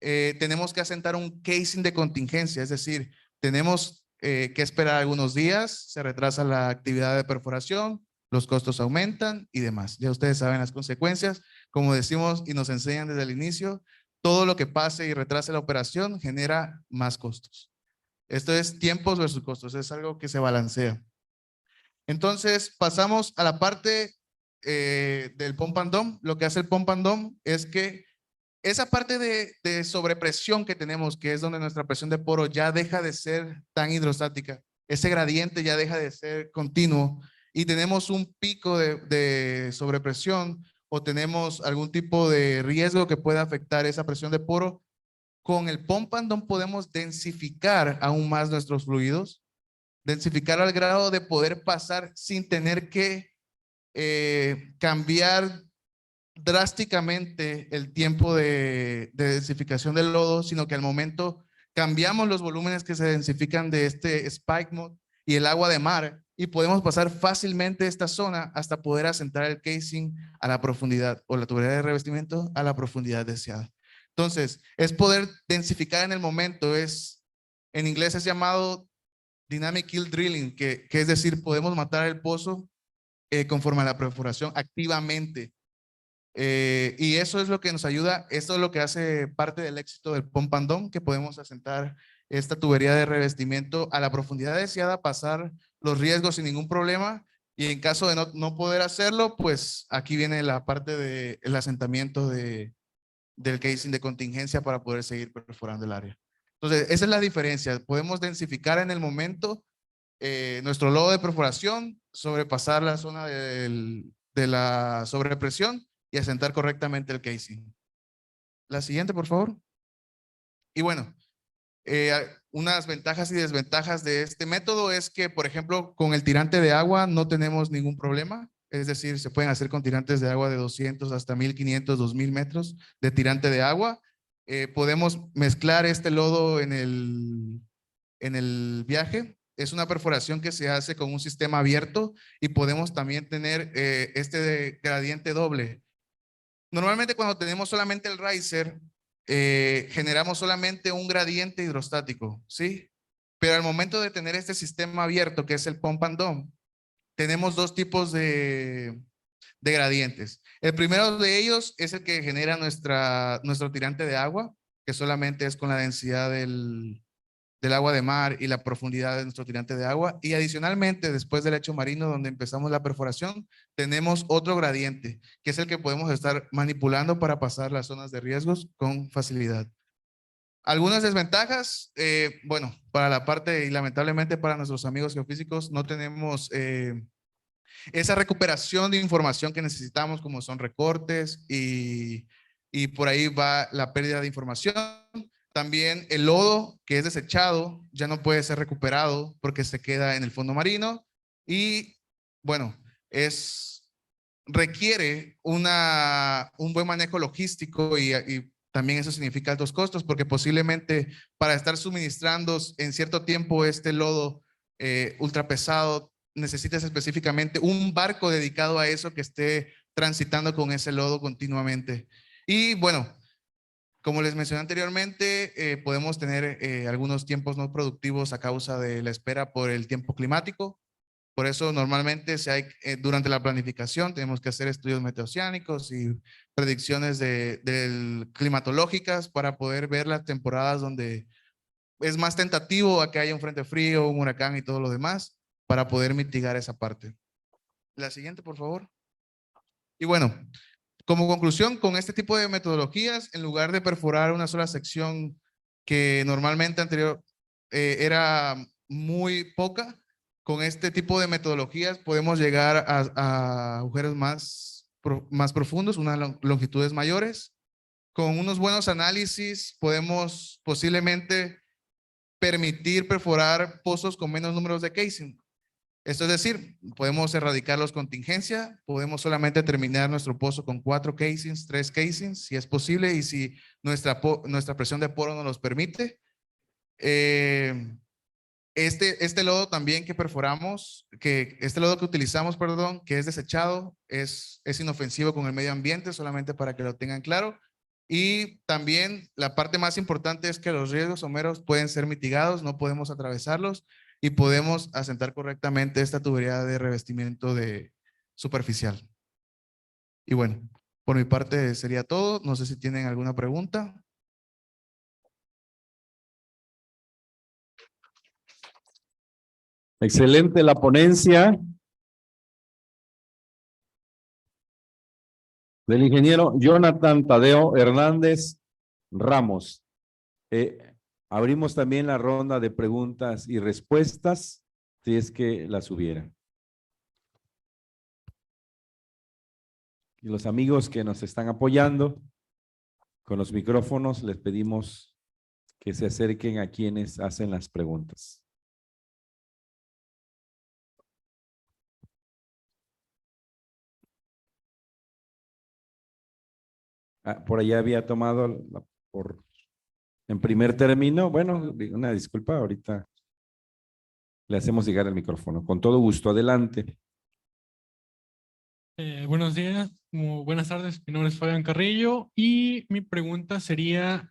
tenemos que asentar un casing de contingencia, es decir, tenemos que esperar algunos días, se retrasa la actividad de perforación, los costos aumentan y demás. Ya ustedes saben las consecuencias, como decimos y nos enseñan desde el inicio, todo lo que pase y retrase la operación genera más costos. Esto es tiempos versus costos, es algo que se balancea. Entonces pasamos a la parte del pump and dump. Lo que hace el pump and dump es que esa parte de sobrepresión que tenemos, que es donde nuestra presión de poro ya deja de ser tan hidrostática, ese gradiente ya deja de ser continuo y tenemos un pico de sobrepresión o tenemos algún tipo de riesgo que pueda afectar esa presión de poro, con el pump and dump podemos densificar aún más nuestros fluidos, densificar al grado de poder pasar sin tener que cambiar drásticamente el tiempo de densificación del lodo, sino que al momento cambiamos los volúmenes que se densifican de este spike mode y el agua de mar y podemos pasar fácilmente esta zona hasta poder asentar el casing a la profundidad o la tubería de revestimiento a la profundidad deseada. Entonces, es poder densificar en el momento, en inglés es llamado dynamic kill drilling, que es decir, podemos matar el pozo conforme a la perforación activamente. Y eso es lo que nos ayuda, esto es lo que hace parte del éxito del pump and dump, que podemos asentar esta tubería de revestimiento a la profundidad deseada, pasar los riesgos sin ningún problema, y en caso de no poder hacerlo, pues aquí viene la parte del asentamiento del casing de contingencia para poder seguir perforando el área. Entonces, esa es la diferencia. Podemos densificar en el momento nuestro lodo de perforación, sobrepasar la zona de la sobrepresión y asentar correctamente el casing. La siguiente, por favor. Y bueno, unas ventajas y desventajas de este método es que, por ejemplo, con el tirante de agua no tenemos ningún problema. Es decir, se pueden hacer con tirantes de agua de 200 hasta 1500, 2000 metros de tirante de agua. Podemos mezclar este lodo en el viaje. Es una perforación que se hace con un sistema abierto y podemos también tener este gradiente doble. Normalmente cuando tenemos solamente el riser, generamos solamente un gradiente hidrostático, ¿sí? Pero al momento de tener este sistema abierto, que es el pump and dump, tenemos dos tipos de gradientes. El primero de ellos es el que genera nuestro tirante de agua, que solamente es con la densidad del agua de mar y la profundidad de nuestro tirante de agua. Y adicionalmente, después del lecho marino, donde empezamos la perforación, tenemos otro gradiente, que es el que podemos estar manipulando para pasar las zonas de riesgos con facilidad. Algunas desventajas, bueno, para la parte y lamentablemente para nuestros amigos geofísicos, no tenemos esa recuperación de información que necesitamos, como son recortes y por ahí va la pérdida de información. También el lodo que es desechado ya no puede ser recuperado porque se queda en el fondo marino y bueno, requiere un buen manejo logístico y también eso significa altos costos porque posiblemente para estar suministrando en cierto tiempo este lodo ultra pesado necesitas específicamente un barco dedicado a eso que esté transitando con ese lodo continuamente. Y bueno, como les mencioné anteriormente, podemos tener algunos tiempos no productivos a causa de la espera por el tiempo climático. Por eso normalmente durante la planificación tenemos que hacer estudios meteoceánicos y predicciones climatológicas para poder ver las temporadas donde es más tentativo a que haya un frente frío, un huracán y todo lo demás para poder mitigar esa parte. La siguiente, por favor. Y bueno, como conclusión, con este tipo de metodologías, en lugar de perforar una sola sección que normalmente era muy poca, con este tipo de metodologías podemos llegar a agujeros más profundos, unas longitudes mayores. Con unos buenos análisis podemos posiblemente permitir perforar pozos con menos números de casing. Esto es decir, podemos erradicarlos con contingencia, podemos solamente terminar nuestro pozo con 4 casings, 3 casings, si es posible, y si nuestra presión de poro nos los permite. Este lodo también que perforamos, este lodo que utilizamos, perdón, que es desechado, es inofensivo con el medio ambiente, solamente para que lo tengan claro. Y también la parte más importante es que los riesgos someros pueden ser mitigados, no podemos atravesarlos y podemos asentar correctamente esta tubería de revestimiento superficial. Y bueno, por mi parte sería todo. No sé si tienen alguna pregunta. Excelente la ponencia del ingeniero Jonathan Tadeo Hernández Ramos. Abrimos también la ronda de preguntas y respuestas, si es que las hubiera. Y los amigos que nos están apoyando con los micrófonos, les pedimos que se acerquen a quienes hacen las preguntas. Por allá había tomado en primer término. Bueno, una disculpa, ahorita le hacemos llegar el micrófono. Con todo gusto, adelante. Buenos días, buenas tardes. Mi nombre es Fabián Carrillo y mi pregunta sería,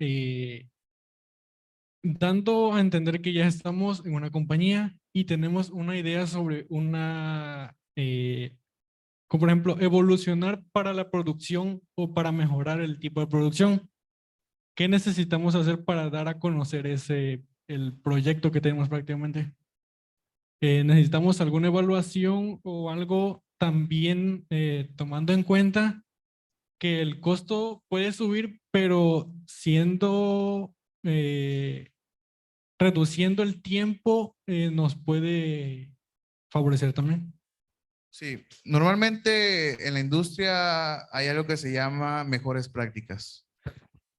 dando a entender que ya estamos en una compañía y tenemos una idea sobre como por ejemplo, evolucionar para la producción o para mejorar el tipo de producción. ¿Qué necesitamos hacer para dar a conocer el proyecto que tenemos prácticamente? ¿Necesitamos alguna evaluación o algo también tomando en cuenta que el costo puede subir, pero reduciendo el tiempo nos puede favorecer también? Sí, normalmente en la industria hay algo que se llama mejores prácticas.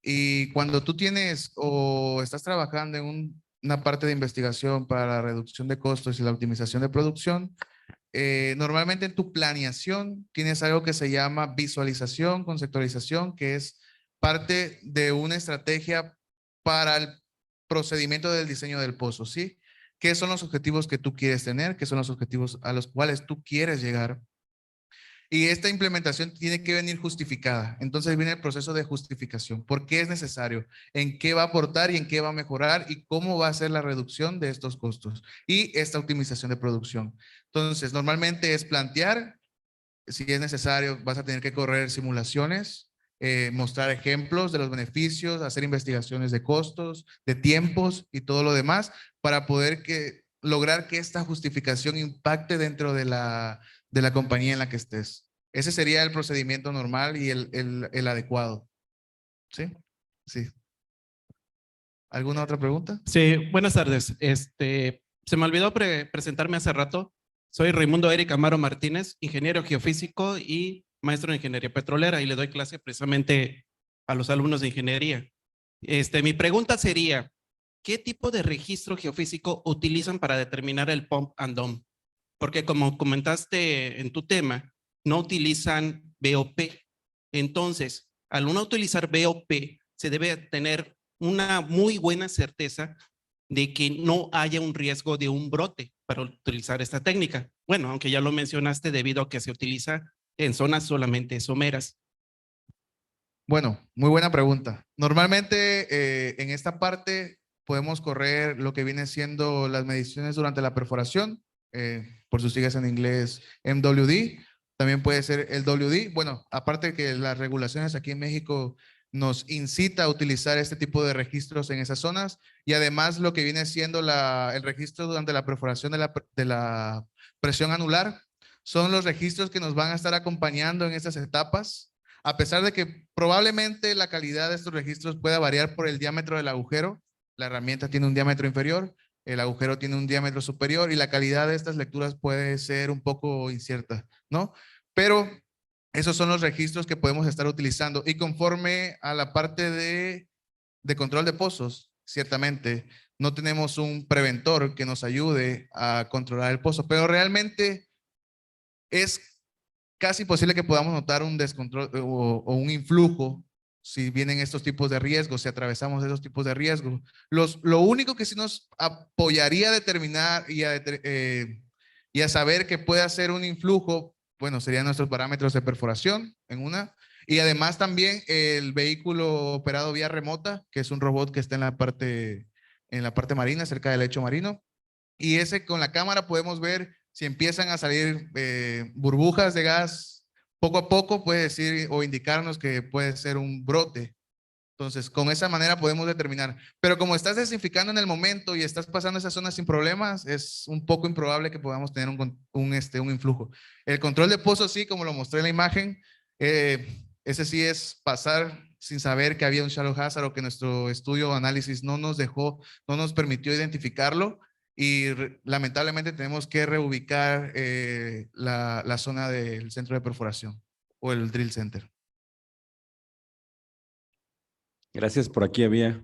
Y cuando tú tienes o estás trabajando en una parte de investigación para la reducción de costos y la optimización de producción, normalmente en tu planeación tienes algo que se llama visualización, conceptualización, que es parte de una estrategia para el procedimiento del diseño del pozo, ¿sí? ¿Qué son los objetivos que tú quieres tener? ¿Qué son los objetivos a los cuales tú quieres llegar? Y esta implementación tiene que venir justificada. Entonces viene el proceso de justificación. ¿Por qué es necesario? ¿En qué va a aportar y en qué va a mejorar? ¿Y cómo va a ser la reducción de estos costos? Y esta optimización de producción. Entonces, normalmente es plantear, si es necesario, vas a tener que correr simulaciones, mostrar ejemplos de los beneficios, hacer investigaciones de costos, de tiempos y todo lo demás para poder lograr que esta justificación impacte dentro de la compañía en la que estés. Ese sería el procedimiento normal y el adecuado. ¿Sí? Sí. ¿Alguna otra pregunta? Sí, buenas tardes. Se me olvidó presentarme hace rato. Soy Raimundo Eric Amaro Martínez, ingeniero geofísico y maestro de ingeniería petrolera, y le doy clase precisamente a los alumnos de ingeniería. Mi pregunta sería, ¿qué tipo de registro geofísico utilizan para determinar el pump and dump? Porque como comentaste en tu tema, no utilizan BOP. Entonces, al no utilizar BOP, se debe tener una muy buena certeza de que no haya un riesgo de un brote para utilizar esta técnica. Bueno, aunque ya lo mencionaste, debido a que se utiliza en zonas solamente someras. Bueno, muy buena pregunta. Normalmente en esta parte podemos correr lo que viene siendo las mediciones durante la perforación, por sus siglas en inglés MWD, también puede ser el WD. Bueno, aparte que las regulaciones aquí en México nos incita a utilizar este tipo de registros en esas zonas, y además lo que viene siendo el registro durante la perforación de la presión anular son los registros que nos van a estar acompañando en estas etapas. A pesar de que probablemente la calidad de estos registros pueda variar por el diámetro del agujero, la herramienta tiene un diámetro inferior, el agujero tiene un diámetro superior y la calidad de estas lecturas puede ser un poco incierta, ¿no? Pero esos son los registros que podemos estar utilizando, y conforme a la parte de control de pozos, ciertamente no tenemos un preventor que nos ayude a controlar el pozo, pero realmente es casi posible que podamos notar un descontrol o un influjo si vienen estos tipos de riesgos, si atravesamos esos tipos de riesgos. Lo único que sí nos apoyaría a determinar y a saber que puede hacer un influjo, bueno, serían nuestros parámetros de perforación en una, y además también el vehículo operado vía remota, que es un robot que está en la parte marina, cerca del lecho marino. Y ese con la cámara podemos ver si empiezan a salir burbujas de gas poco a poco, puede decir o indicarnos que puede ser un brote. Entonces, con esa manera podemos determinar. Pero como estás desinfectando en el momento y estás pasando esa zona sin problemas, es un poco improbable que podamos tener un influjo. El control de pozo, sí, como lo mostré en la imagen, ese sí es pasar sin saber que había un shallow hazard o que nuestro estudio o análisis no nos permitió identificarlo. Y lamentablemente tenemos que reubicar la zona del centro de perforación o el drill center. Gracias. Por aquí había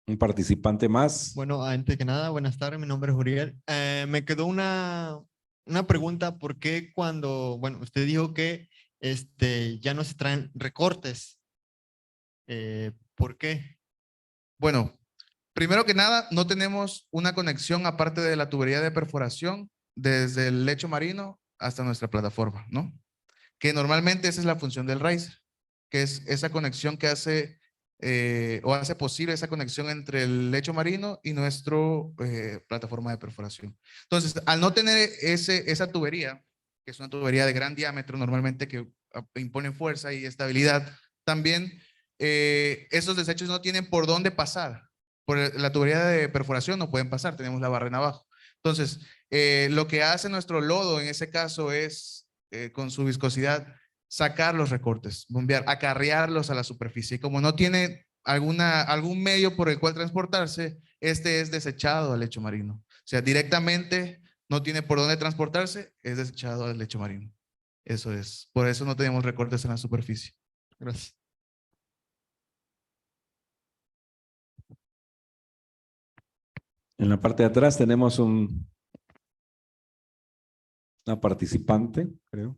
un participante más. Bueno, antes que nada, buenas tardes, mi nombre es Uriel. Me quedó una pregunta, ¿por qué cuando, bueno, usted dijo que ya no se traen recortes? ¿Por qué? Bueno, primero que nada, no tenemos una conexión aparte de la tubería de perforación desde el lecho marino hasta nuestra plataforma, ¿no? Que normalmente esa es la función del riser, que es esa conexión que hace o hace posible esa conexión entre el lecho marino y nuestra plataforma de perforación. Entonces, al no tener esa tubería, que es una tubería de gran diámetro normalmente que impone fuerza y estabilidad, también esos desechos no tienen por dónde pasar. Por la tubería de perforación no pueden pasar, tenemos la barrena abajo. Entonces, lo que hace nuestro lodo en ese caso es, con su viscosidad, sacar los recortes, bombear, acarrearlos a la superficie. Y como no tiene algún medio por el cual transportarse, este es desechado al lecho marino. O sea, directamente no tiene por dónde transportarse, es desechado al lecho marino. Eso es. Por eso no tenemos recortes en la superficie. Gracias. En la parte de atrás tenemos una participante, creo.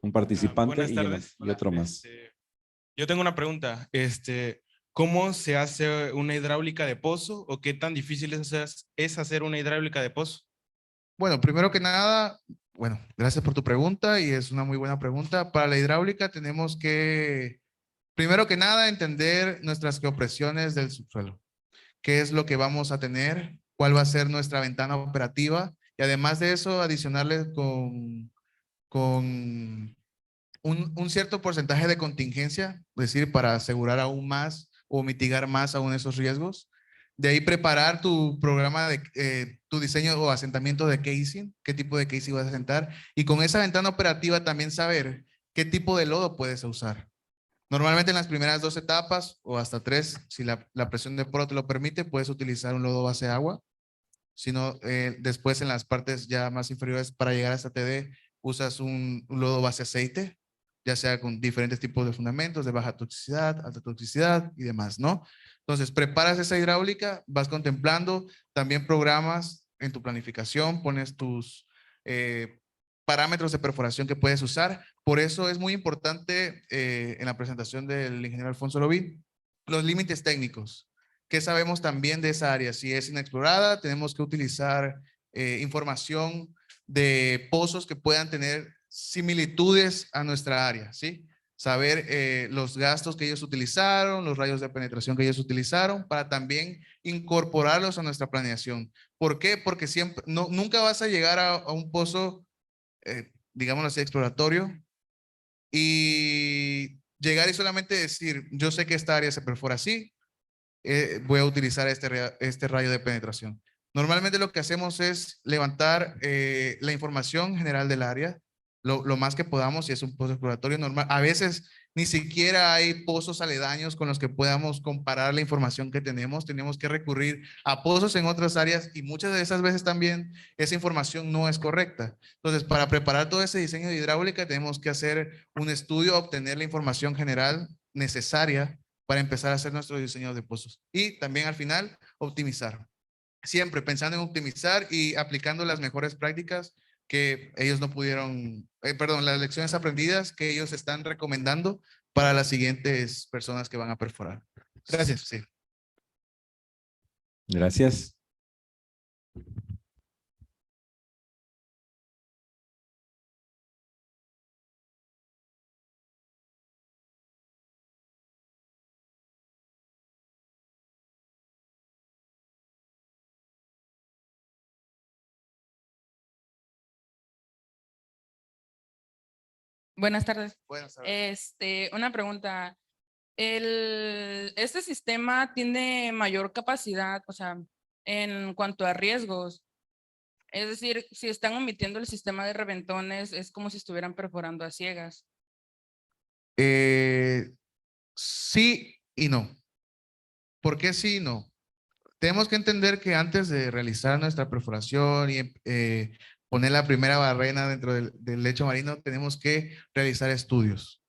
Un participante Buenas y tardes. y otro más. Yo tengo una pregunta. ¿cómo se hace una hidráulica de pozo o qué tan difícil es hacer una hidráulica de pozo? Bueno, primero que nada, bueno, gracias por tu pregunta y es una muy buena pregunta. Para la hidráulica tenemos que, primero que nada, entender nuestras geopresiones del subsuelo. ¿Qué es lo que vamos a tener? ¿Cuál va a ser nuestra ventana operativa? Y además de eso, adicionarle con un cierto porcentaje de contingencia, es decir, para asegurar aún más o mitigar más aún esos riesgos. De ahí preparar tu programa de tu diseño o asentamiento de casing, qué tipo de casing vas a asentar. Y con esa ventana operativa también saber qué tipo de lodo puedes usar. Normalmente en las primeras 2 etapas o hasta 3, si la presión de poro te lo permite, puedes utilizar un lodo base agua. Si no, después en las partes ya más inferiores para llegar hasta TD, usas un lodo base aceite, ya sea con diferentes tipos de fundamentos, de baja toxicidad, alta toxicidad y demás, ¿no? Entonces, preparas esa hidráulica, vas contemplando, también programas en tu planificación, pones tus parámetros de perforación que puedes usar. Por eso es muy importante en la presentación del ingeniero Alfonso Lobín, los límites técnicos. ¿Qué sabemos también de esa área? Si es inexplorada, tenemos que utilizar información de pozos que puedan tener similitudes a nuestra área, ¿sí? Saber los gastos que ellos utilizaron, los rayos de penetración que ellos utilizaron, para también incorporarlos a nuestra planeación. ¿Por qué? Porque siempre, nunca vas a llegar a un pozo, digámoslo así, exploratorio, y llegar y solamente decir, yo sé que esta área se perfora así, voy a utilizar este rayo de penetración. Normalmente lo que hacemos es levantar la información general del área, lo más que podamos, si es un pozo exploratorio normal. A veces ni siquiera hay pozos aledaños con los que podamos comparar la información que tenemos. Tenemos que recurrir a pozos en otras áreas y muchas de esas veces también esa información no es correcta. Entonces, para preparar todo ese diseño de hidráulica, tenemos que hacer un estudio, obtener la información general necesaria para empezar a hacer nuestro diseño de pozos. Y también al final, optimizar. Siempre pensando en optimizar y aplicando las mejores prácticas que ellos no pudieron, las lecciones aprendidas que ellos están recomendando para las siguientes personas que van a perforar. Gracias. Sí. Gracias. Buenas tardes. Buenas tardes. Una pregunta. ¿Este sistema tiene mayor capacidad, o sea, en cuanto a riesgos? Es decir, si están omitiendo el sistema de reventones, es como si estuvieran perforando a ciegas. Sí y no. ¿Por qué sí y no? Tenemos que entender que antes de realizar nuestra perforación y poner la primera barrena dentro del lecho marino, tenemos que realizar estudios.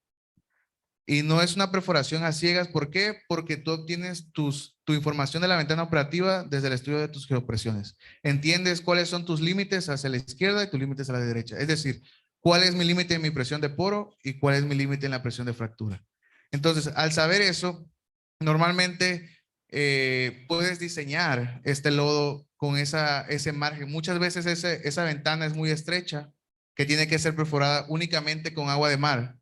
Y no es una perforación a ciegas. ¿Por qué? Porque tú obtienes tu información de la ventana operativa desde el estudio de tus geopresiones. Entiendes cuáles son tus límites hacia la izquierda y tus límites a la derecha. Es decir, cuál es mi límite en mi presión de poro y cuál es mi límite en la presión de fractura. Entonces, al saber eso, normalmente puedes diseñar este lodo con ese margen. Muchas veces esa ventana es muy estrecha, que tiene que ser perforada únicamente con agua de mar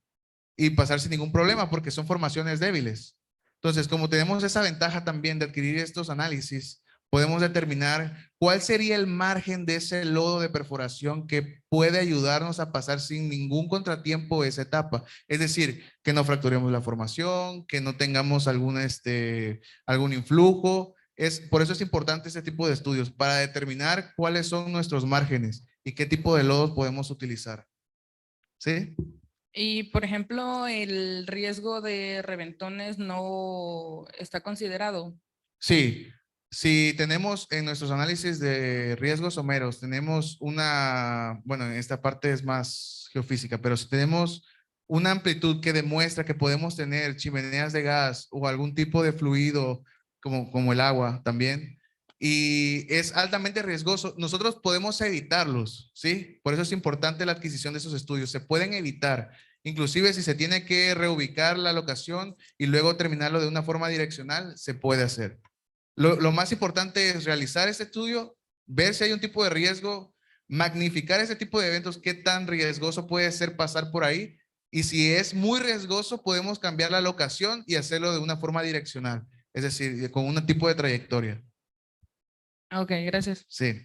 y pasar sin ningún problema porque son formaciones débiles. Entonces, como tenemos esa ventaja también de adquirir estos análisis, podemos determinar cuál sería el margen de ese lodo de perforación que puede ayudarnos a pasar sin ningún contratiempo esa etapa. Es decir, que no fracturemos la formación, que no tengamos algún influjo. Por eso es importante este tipo de estudios, para determinar cuáles son nuestros márgenes y qué tipo de lodos podemos utilizar. ¿Sí? Y, por ejemplo, el riesgo de reventones no está considerado. Sí, si tenemos en nuestros análisis de riesgos someros, tenemos bueno, en esta parte es más geofísica, pero si tenemos una amplitud que demuestra que podemos tener chimeneas de gas o algún tipo de fluido como el agua también, y es altamente riesgoso, nosotros podemos evitarlos, ¿sí? Por eso es importante la adquisición de esos estudios. Se pueden evitar Inclusive si se tiene que reubicar la locación y luego terminarlo de una forma direccional, se puede hacer. Lo más importante es realizar este estudio, ver si hay un tipo de riesgo, magnificar ese tipo de eventos, qué tan riesgoso puede ser pasar por ahí. Y si es muy riesgoso, podemos cambiar la locación y hacerlo de una forma direccional, es decir, con un tipo de trayectoria. Ok, gracias. Sí.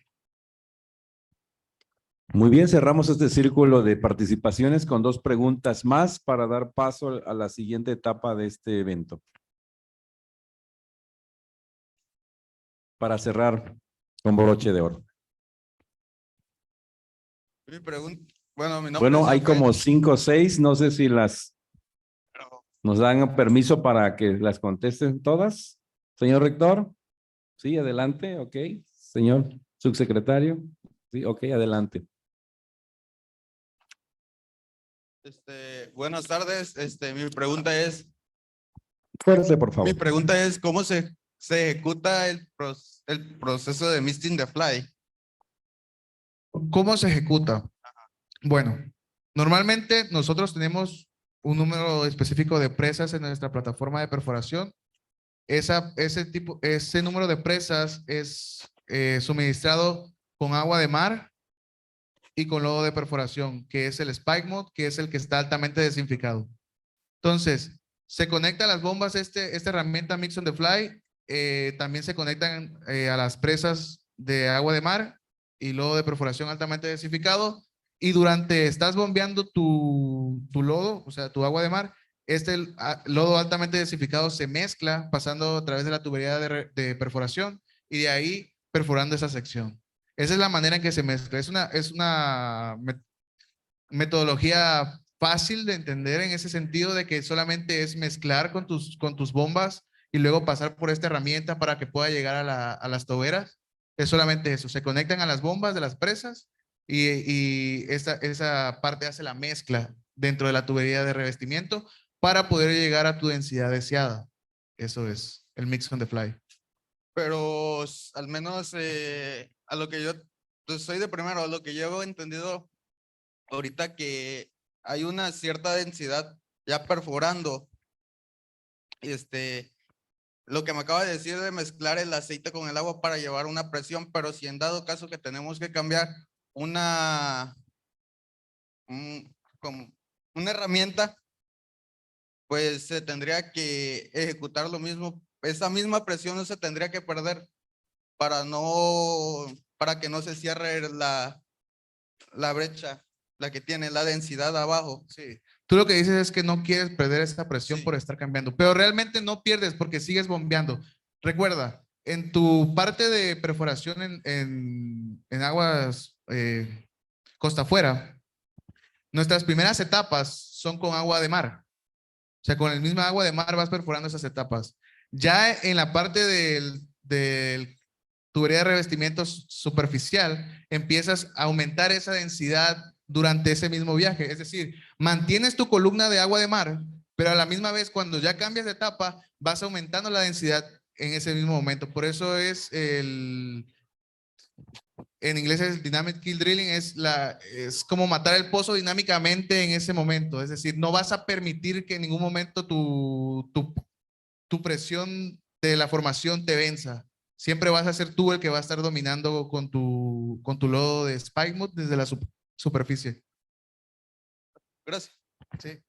Muy bien, cerramos este círculo de participaciones con 2 preguntas más para dar paso a la siguiente etapa de este evento. Para cerrar con broche de oro. Mi pregunta, bueno, mi nombre Bueno, es hay Rafael. como 5 o 6, no sé si nos dan permiso para que las contesten todas. Señor rector, sí, adelante, ok. Señor subsecretario, sí, ok, adelante. Buenas tardes. Mi pregunta es, Fuerte, por favor. mi pregunta es ¿cómo se ejecuta el proceso de misting the fly? ¿Cómo se ejecuta? Bueno, normalmente nosotros tenemos un número específico de presas en nuestra plataforma de perforación. Ese número de presas es suministrado con agua de mar y con lodo de perforación, que es el Spike Mode, que es el que está altamente desinfectado. Entonces, se conecta a las bombas esta herramienta Mix on the Fly, también se conectan a las presas de agua de mar y lodo de perforación altamente desinfectado, y durante estás bombeando tu lodo, o sea, tu agua de mar, lodo altamente desinfectado se mezcla pasando a través de la tubería de perforación y de ahí perforando esa sección. Esa es la manera en que se mezcla. Es una metodología fácil de entender en ese sentido de que solamente es mezclar con tus bombas y luego pasar por esta herramienta para que pueda llegar a las toberas. Es solamente eso. Se conectan a las bombas de las presas y esa parte hace la mezcla dentro de la tubería de revestimiento para poder llegar a tu densidad deseada. Eso es el Mix on the Fly. Pero al menos a lo que yo pues, soy de primero, a lo que yo he entendido ahorita que hay una cierta densidad ya perforando. Lo que me acaba de decir de mezclar el aceite con el agua para llevar una presión, pero si en dado caso que tenemos que cambiar como una herramienta, pues se tendría que ejecutar lo mismo. Esa misma presión no se tendría que perder para que no se cierre la brecha, la que tiene la densidad abajo. Sí. Tú lo que dices es que no quieres perder esa presión Sí. por estar cambiando, pero realmente no pierdes porque sigues bombeando. Recuerda, en tu parte de perforación en aguas costa afuera, nuestras primeras etapas son con agua de mar. O sea, con el mismo agua de mar vas perforando esas etapas. Ya en la parte del tubería de revestimiento superficial, empiezas a aumentar esa densidad durante ese mismo viaje. Es decir, mantienes tu columna de agua de mar, pero a la misma vez cuando ya cambias de etapa, vas aumentando la densidad en ese mismo momento. Por eso es en inglés es dynamic kill drilling, es como matar el pozo dinámicamente en ese momento. Es decir, no vas a permitir que en ningún momento tu presión de la formación te venza. Siempre vas a ser tú el que va a estar dominando con tu lodo de Spike Mode desde la superficie. Gracias. Sí.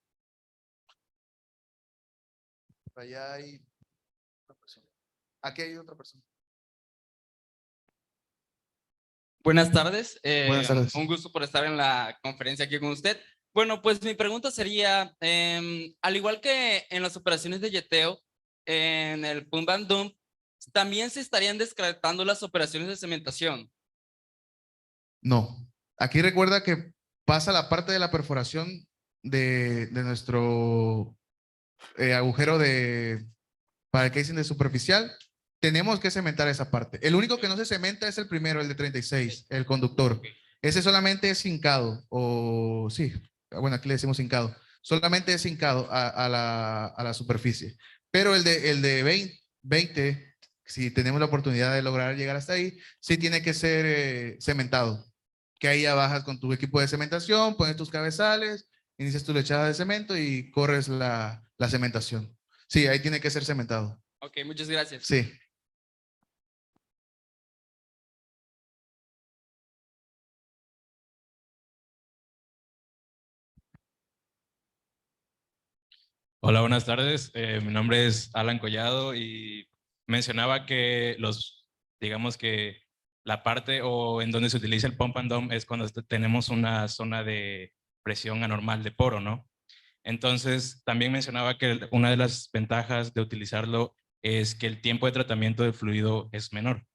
Allá hay otra persona. Aquí hay otra persona. Buenas tardes. Buenas tardes. Un gusto por estar en la conferencia aquí con usted. Bueno, pues mi pregunta sería, al igual que en las operaciones de yeteo, en el pump and dump, ¿también se estarían descartando las operaciones de cementación? No. Aquí recuerda que pasa la parte de la perforación de nuestro agujero para el casing de superficial. Tenemos que cementar esa parte. El único que no se cementa es el primero, el de 36, el conductor. Ese solamente es hincado, o sí, bueno, aquí le decimos hincado. Solamente es hincado a la superficie. Pero el de 20, si tenemos la oportunidad de lograr llegar hasta ahí, sí tiene que ser cementado. Que ahí ya bajas con tu equipo de cementación, pones tus cabezales inicias tu lechada de cemento y corres la cementación. Sí, ahí tiene que ser cementado. Ok, muchas gracias. Sí. Hola, buenas tardes. Mi nombre es Alan Collado y mencionaba que digamos que la parte o en donde se utiliza el pump and dump es cuando tenemos una zona de presión anormal de poro, ¿no? Entonces, también mencionaba que una de las ventajas de utilizarlo es que el tiempo de tratamiento del fluido es menor.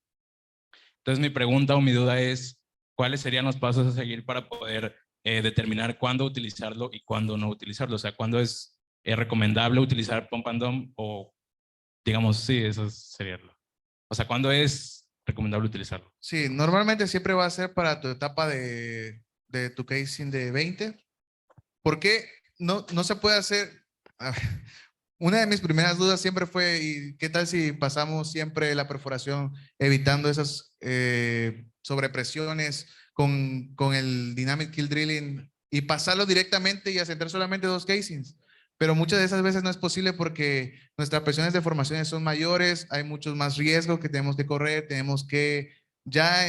Entonces, mi pregunta o mi duda es, ¿cuáles serían los pasos a seguir para poder determinar cuándo utilizarlo y cuándo no utilizarlo? O sea, ¿cuándo es recomendable utilizar pump and dump o, digamos, sí, eso sería lo. O sea, ¿cuándo es recomendable utilizarlo? Sí, normalmente siempre va a ser para tu etapa de tu casing de 20. ¿Por qué no se puede hacer? A ver, una de mis primeras dudas siempre fue, ¿y qué tal si pasamos siempre la perforación evitando esas sobrepresiones con el Dynamic Kill Drilling y pasarlo directamente y asentar solamente 2 casings? Pero muchas de esas veces no es posible porque nuestras presiones de formaciones son mayores, hay muchos más riesgos que tenemos que correr, tenemos que ya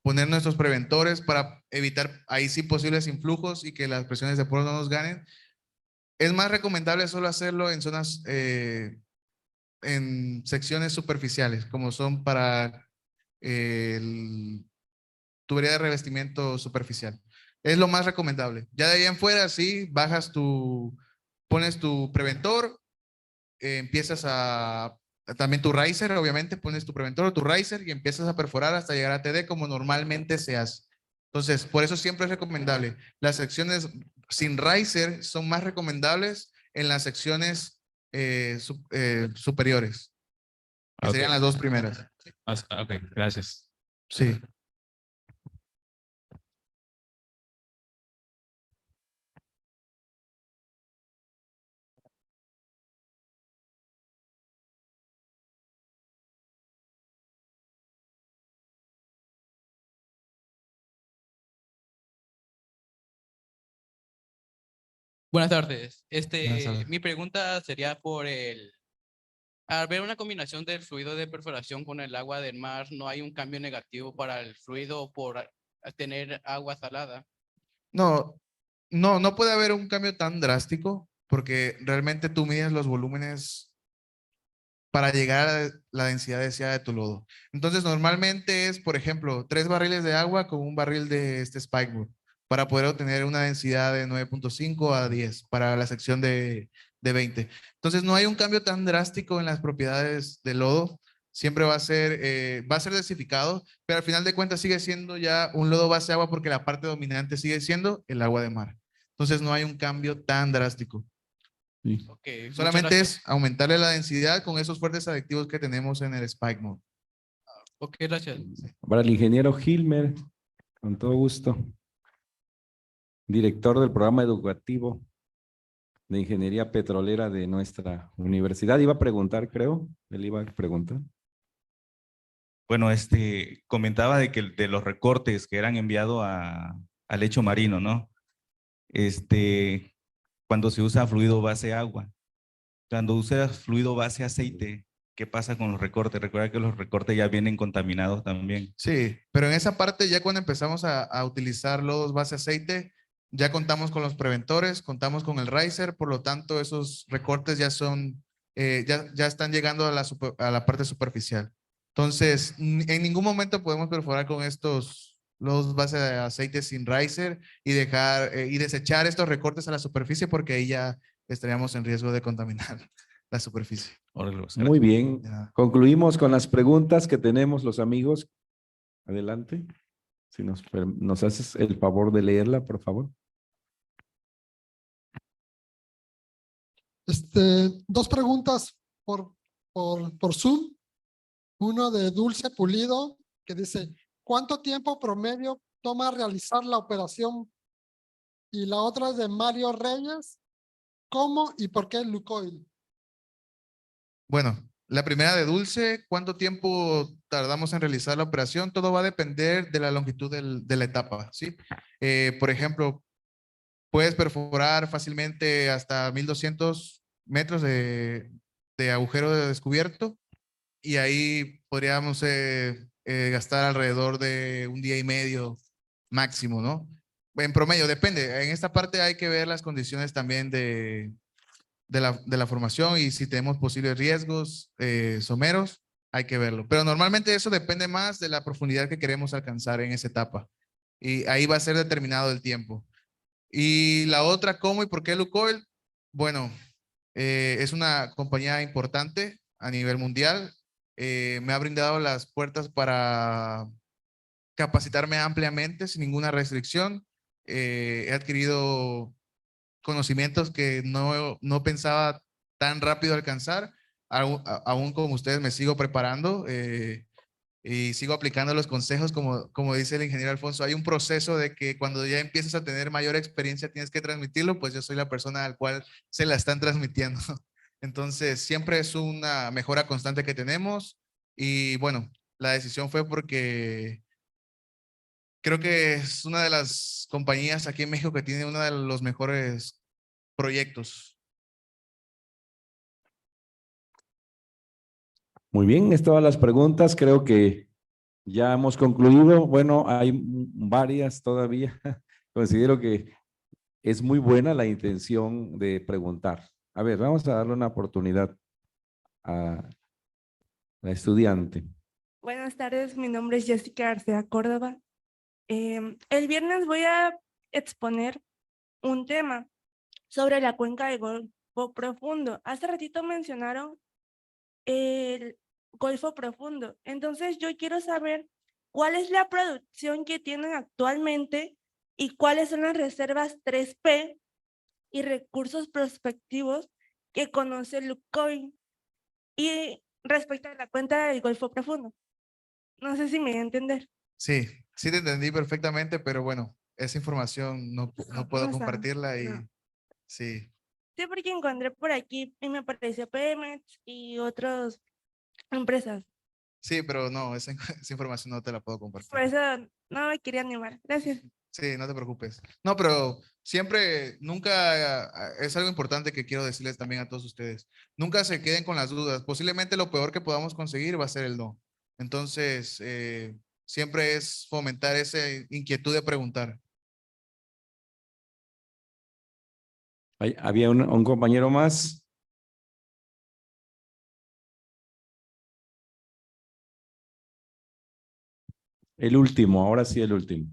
poner nuestros preventores para evitar ahí sí posibles influjos y que las presiones de poro no nos ganen. Es más recomendable solo hacerlo en zonas, en secciones superficiales, como son para tubería de revestimiento superficial. Es lo más recomendable. Ya de ahí en fuera, sí, pones tu preventor, empiezas también tu riser, obviamente, pones tu preventor o tu riser y empiezas a perforar hasta llegar a TD como normalmente se hace. Entonces, por eso siempre es recomendable. Las secciones sin riser son más recomendables en las secciones superiores, que serían las 2 primeras. Ok, gracias. Sí. Buenas tardes. Buenas tardes. Mi pregunta sería al ver una combinación del fluido de perforación con el agua del mar, ¿no hay un cambio negativo para el fluido por tener agua salada? No puede haber un cambio tan drástico porque realmente tú mides los volúmenes para llegar a la densidad deseada de tu lodo. Entonces, normalmente es, por ejemplo, 3 barriles de agua con un barril de este spikeboard para poder obtener una densidad de 9.5 a 10 para la sección de 20. Entonces, no hay un cambio tan drástico en las propiedades del lodo. Siempre va a ser desificado, pero al final de cuentas sigue siendo ya un lodo base agua porque la parte dominante sigue siendo el agua de mar. Entonces, no hay un cambio tan drástico. Sí. Okay, muchas Solamente gracias. es aumentarle la densidad con esos fuertes adictivos que tenemos en el Spike Mode. Ok, gracias. Para el ingeniero Gilmer, con todo gusto. Director del programa educativo de Ingeniería Petrolera de nuestra universidad. Iba a preguntar, creo. Él iba a preguntar. Bueno, comentaba de los recortes que eran enviados al lecho marino, ¿no? Cuando se usa fluido base agua, cuando usas fluido base aceite, ¿qué pasa con los recortes? Recuerda que los recortes ya vienen contaminados también. Sí, pero en esa parte ya cuando empezamos a utilizar lodos base aceite, ya contamos con los preventores, contamos con el riser, por lo tanto esos recortes ya son, ya están llegando a la parte superficial. Entonces, en ningún momento podemos perforar con estos lodos base de aceite sin riser y desechar estos recortes a la superficie porque ahí ya estaríamos en riesgo de contaminar la superficie. Muy bien. Ya. Concluimos con las preguntas que tenemos los amigos. Adelante. Si nos haces el favor de leerla, por favor. 2 preguntas por Zoom. Uno de Dulce Pulido que dice, ¿cuánto tiempo promedio toma realizar la operación? Y la otra es de Mario Reyes, ¿cómo y por qué Lukoil? Bueno, la primera de Dulce, ¿cuánto tiempo tardamos en realizar la operación? Todo va a depender de la longitud de la etapa, ¿sí? Por ejemplo, puedes perforar fácilmente hasta 1200 metros de agujero de descubierto y ahí podríamos gastar alrededor de un día y medio máximo, ¿no? En promedio, depende. En esta parte hay que ver las condiciones también de la formación y si tenemos posibles riesgos someros, hay que verlo. Pero normalmente eso depende más de la profundidad que queremos alcanzar en esa etapa. Y ahí va a ser determinado el tiempo. Y la otra, ¿cómo y por qué Lukoil? Bueno, es una compañía importante a nivel mundial. Me ha brindado las puertas para capacitarme ampliamente sin ninguna restricción. He adquirido conocimientos que no pensaba tan rápido alcanzar. Aún como ustedes me sigo preparando y sigo aplicando los consejos como dice el ingeniero Alfonso. Hay un proceso de que cuando ya empiezas a tener mayor experiencia tienes que transmitirlo, pues yo soy la persona al cual se la están transmitiendo. Entonces siempre es una mejora constante que tenemos y bueno, la decisión fue porque creo que es una de las compañías aquí en México que tiene uno de los mejores proyectos. Muy bien, es todas las preguntas. Creo que ya hemos concluido. Bueno, hay varias todavía. Considero que es muy buena la intención de preguntar. A ver, vamos a darle una oportunidad a la estudiante. Buenas tardes, mi nombre es Jessica Arcea Córdoba. El viernes voy a exponer un tema sobre la cuenca del Golfo Profundo. Hace ratito mencionaron el Golfo Profundo. Entonces yo quiero saber cuál es la producción que tienen actualmente y cuáles son las reservas 3P y recursos prospectivos que conoce Lukoil. Y respecto a la cuenca del Golfo Profundo. No sé si me voy a entender. Sí, sí te entendí perfectamente, pero bueno, esa información no puedo No está, compartirla y no. sí. Sí, porque encontré por aquí y me apareció Pemex y otras empresas. Sí, pero no, esa información no te la puedo compartir. Por eso no me quería animar. Gracias. Sí, no te preocupes. No, pero siempre, nunca, es algo importante que quiero decirles también a todos ustedes. Nunca se queden con las dudas. Posiblemente lo peor que podamos conseguir va a ser el no. Entonces, siempre es fomentar esa inquietud de preguntar. Había un compañero más. El último, ahora sí el último.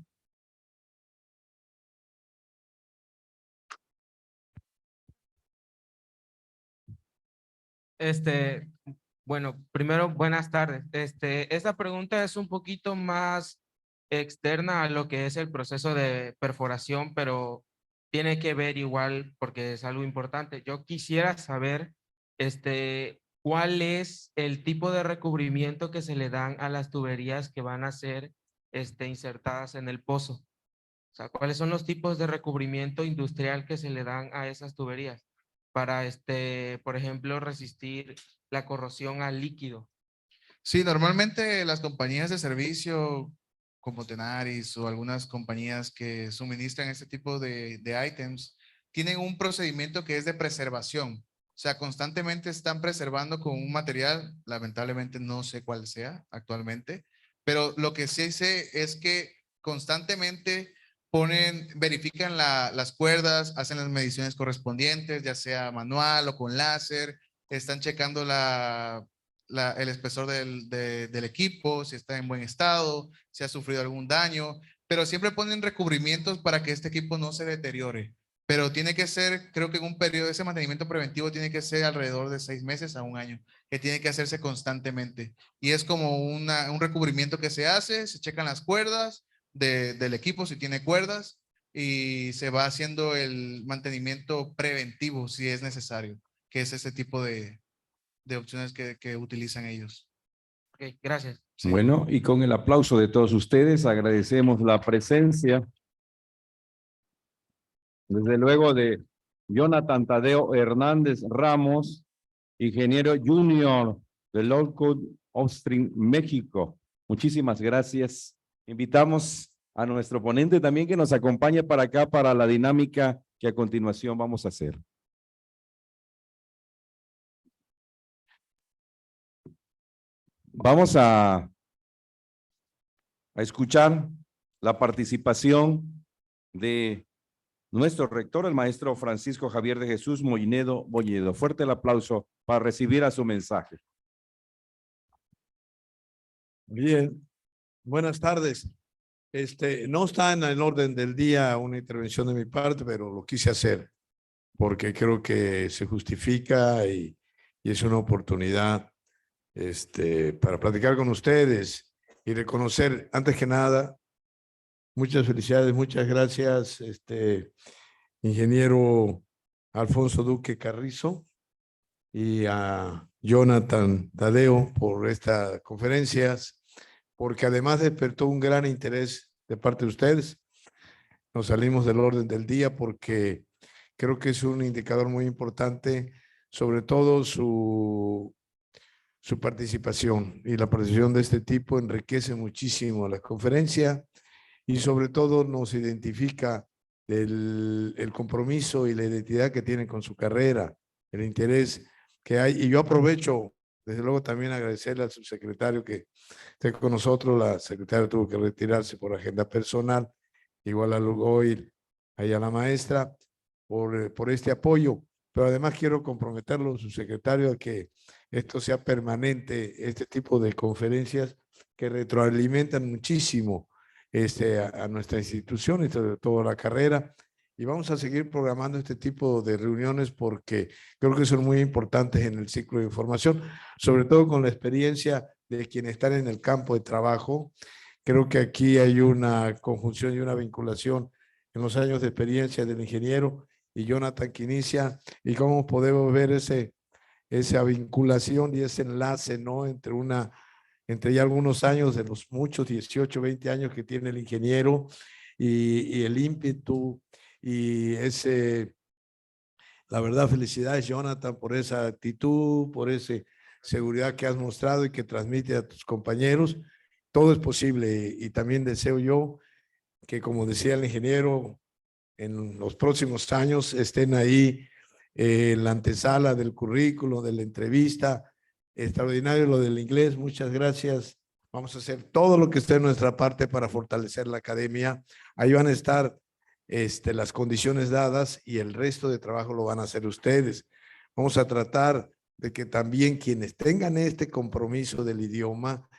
Bueno, primero, buenas tardes. Esta pregunta es un poquito más externa a lo que es el proceso de perforación, pero tiene que ver igual porque es algo importante. Yo quisiera saber, cuál es el tipo de recubrimiento que se le dan a las tuberías que van a ser, insertadas en el pozo. O sea, ¿cuáles son los tipos de recubrimiento industrial que se le dan a esas tuberías para, por ejemplo, resistir la corrosión al líquido? Sí, normalmente las compañías de servicio como Tenaris o algunas compañías que suministran este tipo de ítems tienen un procedimiento que es de preservación. O sea, constantemente están preservando con un material, lamentablemente no sé cuál sea actualmente, pero lo que sí sé es que constantemente verifican las cuerdas, hacen las mediciones correspondientes, ya sea manual o con láser, están checando el espesor del equipo, si está en buen estado, si ha sufrido algún daño, pero siempre ponen recubrimientos para que este equipo no se deteriore. Pero tiene que ser, creo que en un periodo, ese mantenimiento preventivo tiene que ser alrededor de 6 meses a un año, que tiene que hacerse constantemente. Y es como un recubrimiento que se hace, se checan las cuerdas del equipo si tiene cuerdas y se va haciendo el mantenimiento preventivo si es necesario, que es ese tipo de opciones que utilizan ellos. Ok, gracias. Sí. Bueno, y con el aplauso de todos ustedes, agradecemos la presencia, desde luego, de Jonathan Tadeo Hernández Ramos, ingeniero junior de Lockwood Austin, México. Muchísimas gracias. Invitamos a nuestro ponente también que nos acompañe para acá para la dinámica que a continuación vamos a hacer. Vamos a escuchar la participación de nuestro rector, el maestro Francisco Javier de Jesús Moinedo Bolledo. Fuerte el aplauso para recibir a su mensaje. Bien, buenas tardes. No está en el orden del día una intervención de mi parte, pero lo quise hacer porque creo que se justifica y es una oportunidad para platicar con ustedes y reconocer, antes que nada, muchas felicidades, muchas gracias, ingeniero Alfonso Duque Carrizo y a Jonathan Tadeo por estas conferencias, porque además despertó un gran interés de parte de ustedes. Nos salimos del orden del día porque creo que es un indicador muy importante, sobre todo su participación, y la participación de este tipo enriquece muchísimo la conferencia y sobre todo nos identifica el compromiso y la identidad que tienen con su carrera, el interés que hay. Y yo aprovecho, desde luego, también agradecerle al subsecretario que esté con nosotros. La secretaria tuvo que retirarse por agenda personal, igual a Lugoil, ahí a la maestra, por este apoyo. Pero además quiero comprometerlo, subsecretario, a que esto sea permanente, este tipo de conferencias que retroalimentan muchísimo a nuestra institución y sobre todo la carrera. Y vamos a seguir programando este tipo de reuniones porque creo que son muy importantes en el ciclo de información, sobre todo con la experiencia de quienes están en el campo de trabajo. Creo que aquí hay una conjunción y una vinculación en los años de experiencia del ingeniero y Jonathan que inicia, y cómo podemos ver esa vinculación y ese enlace, ¿no? Entre ya algunos años, de los muchos 18, 20 años que tiene el ingeniero y el ímpetu y la verdad, felicidades, Jonathan, por esa actitud, por esa seguridad que has mostrado y que transmite a tus compañeros. Todo es posible y también deseo yo que, como decía el ingeniero, en los próximos años estén ahí en la antesala del currículo, de la entrevista. Extraordinario lo del inglés, muchas gracias. Vamos a hacer todo lo que esté en nuestra parte para fortalecer la academia. Ahí van a estar las condiciones dadas y el resto de trabajo lo van a hacer ustedes. Vamos a tratar de que también quienes tengan este compromiso del idioma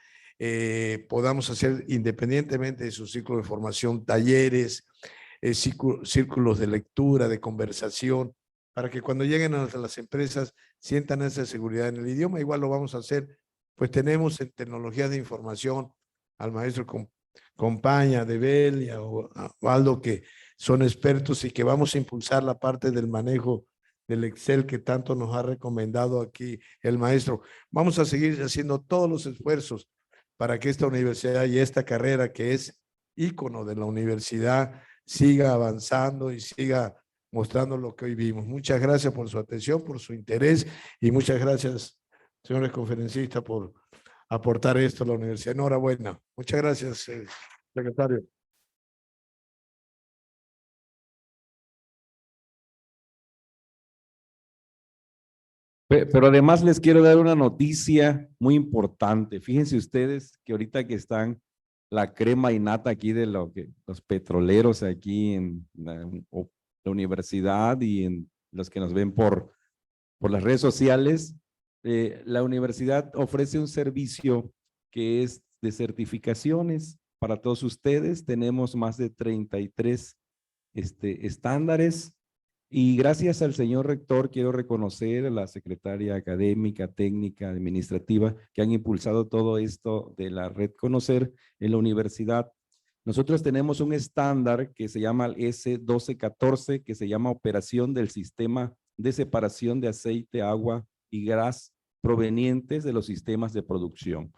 podamos hacer, independientemente de su ciclo de formación, talleres, círculos de lectura, de conversación, para que cuando lleguen a las empresas sientan esa seguridad en el idioma. Igual lo vamos a hacer, pues tenemos en tecnologías de información al maestro Compaña de Bell y a Waldo, que son expertos y que vamos a impulsar la parte del manejo del Excel que tanto nos ha recomendado aquí el maestro. Vamos a seguir haciendo todos los esfuerzos para que esta universidad y esta carrera, que es ícono de la universidad, siga avanzando y siga mostrando lo que hoy vimos. Muchas gracias por su atención, por su interés, y muchas gracias, señores conferencistas, por aportar esto a la universidad. Enhorabuena. Muchas gracias, secretario. Pero además les quiero dar una noticia muy importante. Fíjense ustedes que ahorita que están la crema y nata aquí de los petroleros aquí en la universidad y en los que nos ven por las redes sociales, la universidad ofrece un servicio que es de certificaciones para todos ustedes. Tenemos más de 33 estándares. Y gracias al señor rector, quiero reconocer a la secretaria académica, técnica, administrativa, que han impulsado todo esto de la red Conocer en la universidad. Nosotros tenemos un estándar que se llama el S1214, que se llama Operación del Sistema de Separación de Aceite, Agua y Gas provenientes de los sistemas de producción.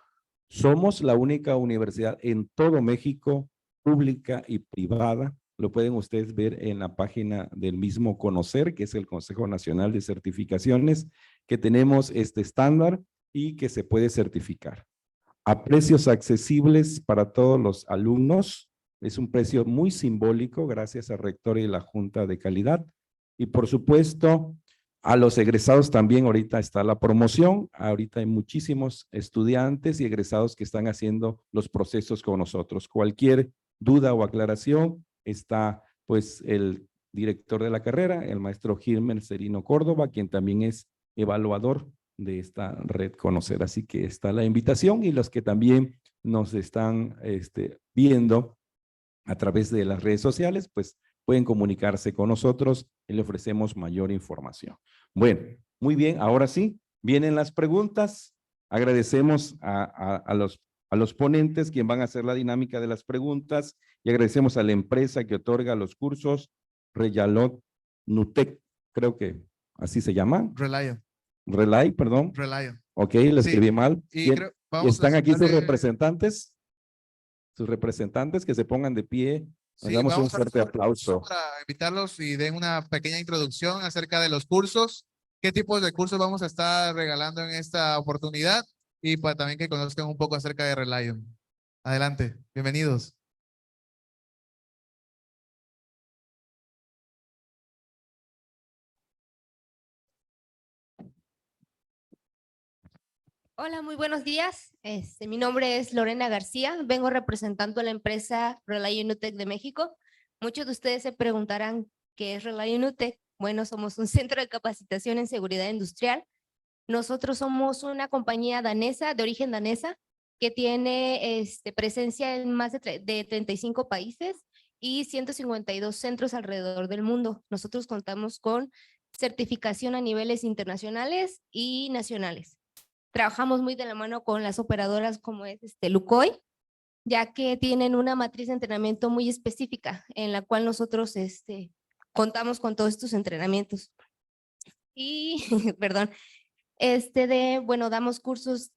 Somos la única universidad en todo México, pública y privada. Lo pueden ustedes ver en la página del mismo Conocer, que es el Consejo Nacional de Certificaciones, que tenemos este estándar y que se puede certificar a precios accesibles para todos los alumnos. Es un precio muy simbólico gracias al rector y la Junta de Calidad. Y por supuesto, a los egresados también ahorita está la promoción. Ahorita hay muchísimos estudiantes y egresados que están haciendo los procesos con nosotros. Cualquier duda o aclaración, está pues el director de la carrera, el maestro Gilmer Serino Córdoba, quien también es evaluador de esta red Conocer. Así que está la invitación, y los que también nos están viendo a través de las redes sociales, pues pueden comunicarse con nosotros y le ofrecemos mayor información. Bueno, muy bien, ahora sí, vienen las preguntas. Agradecemos a los ponentes, quien van a hacer la dinámica de las preguntas, y agradecemos a la empresa que otorga los cursos, Reyalot Nutec, creo que así se llama. Relay, perdón. Relayo. Ok, lo Sí, escribí mal. y Bien, creo- vamos a ¿están aquí sus darle- representantes? Sus representantes que se pongan de pie. Nos Sí, damos un vamos a fuerte hacer aplauso. para invitarlos y den una pequeña introducción acerca de los cursos, qué tipos de cursos vamos a estar regalando en esta oportunidad, y para también que conozcan un poco acerca de Relion. Adelante, bienvenidos. Hola, muy buenos días. Mi nombre es Lorena García. Vengo representando a la empresa Relay Unutec de México. Muchos de ustedes se preguntarán qué es Relay Unutec. Bueno, somos un centro de capacitación en seguridad industrial. Nosotros somos una compañía danesa, de origen danesa, que tiene presencia en más de 35 países y 152 centros alrededor del mundo. Nosotros contamos con certificación a niveles internacionales y nacionales. Trabajamos muy de la mano con las operadoras como es Lukoil, ya que tienen una matriz de entrenamiento muy específica en la cual nosotros contamos con todos estos entrenamientos. Y, perdón, bueno, damos cursos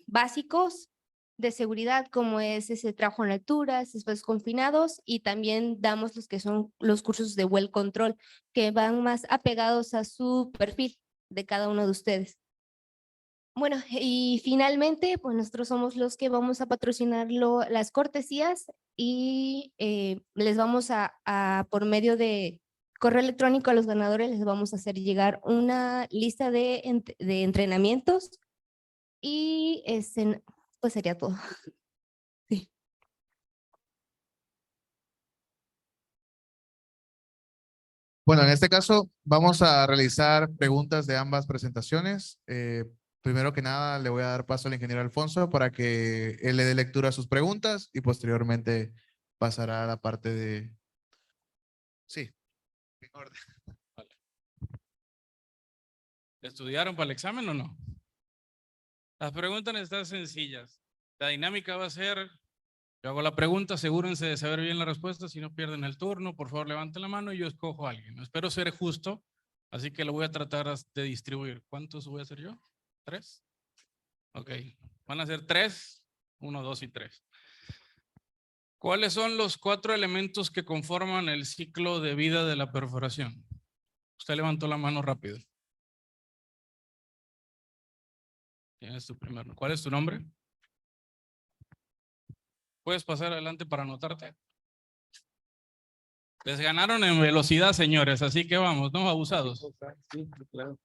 básicos de seguridad, como es ese trabajo en alturas, espacios confinados, y también damos los que son los cursos de well control, que van más apegados a su perfil de cada uno de ustedes. Bueno, y finalmente, pues nosotros somos los que vamos a patrocinar las cortesías, y les vamos por medio de correo electrónico a los ganadores, les vamos a hacer llegar una lista de entrenamientos, y pues sería todo. Sí. Bueno, en este caso vamos a realizar preguntas de ambas presentaciones. Primero que nada, le voy a dar paso al ingeniero Alfonso para que él le dé lectura a sus preguntas, y posteriormente pasará a la parte de... Sí. En orden. ¿Estudiaron para el examen o no? Las preguntas están sencillas. La dinámica va a ser, yo hago la pregunta, asegúrense de saber bien la respuesta, si no pierden el turno, por favor levanten la mano y yo escojo a alguien. Espero ser justo, así que lo voy a tratar de distribuir. ¿Cuántos voy a hacer yo? ¿3? Ok, van a ser 3, 1, 2 y 3. ¿Cuáles son los 4 elementos que conforman el ciclo de vida de la perforación? Usted levantó la mano rápido. Tienes tu primer. ¿Cuál es tu nombre? ¿Puedes pasar adelante para anotarte? Les ganaron en velocidad, señores, así que vamos, no abusados. Sí, claro.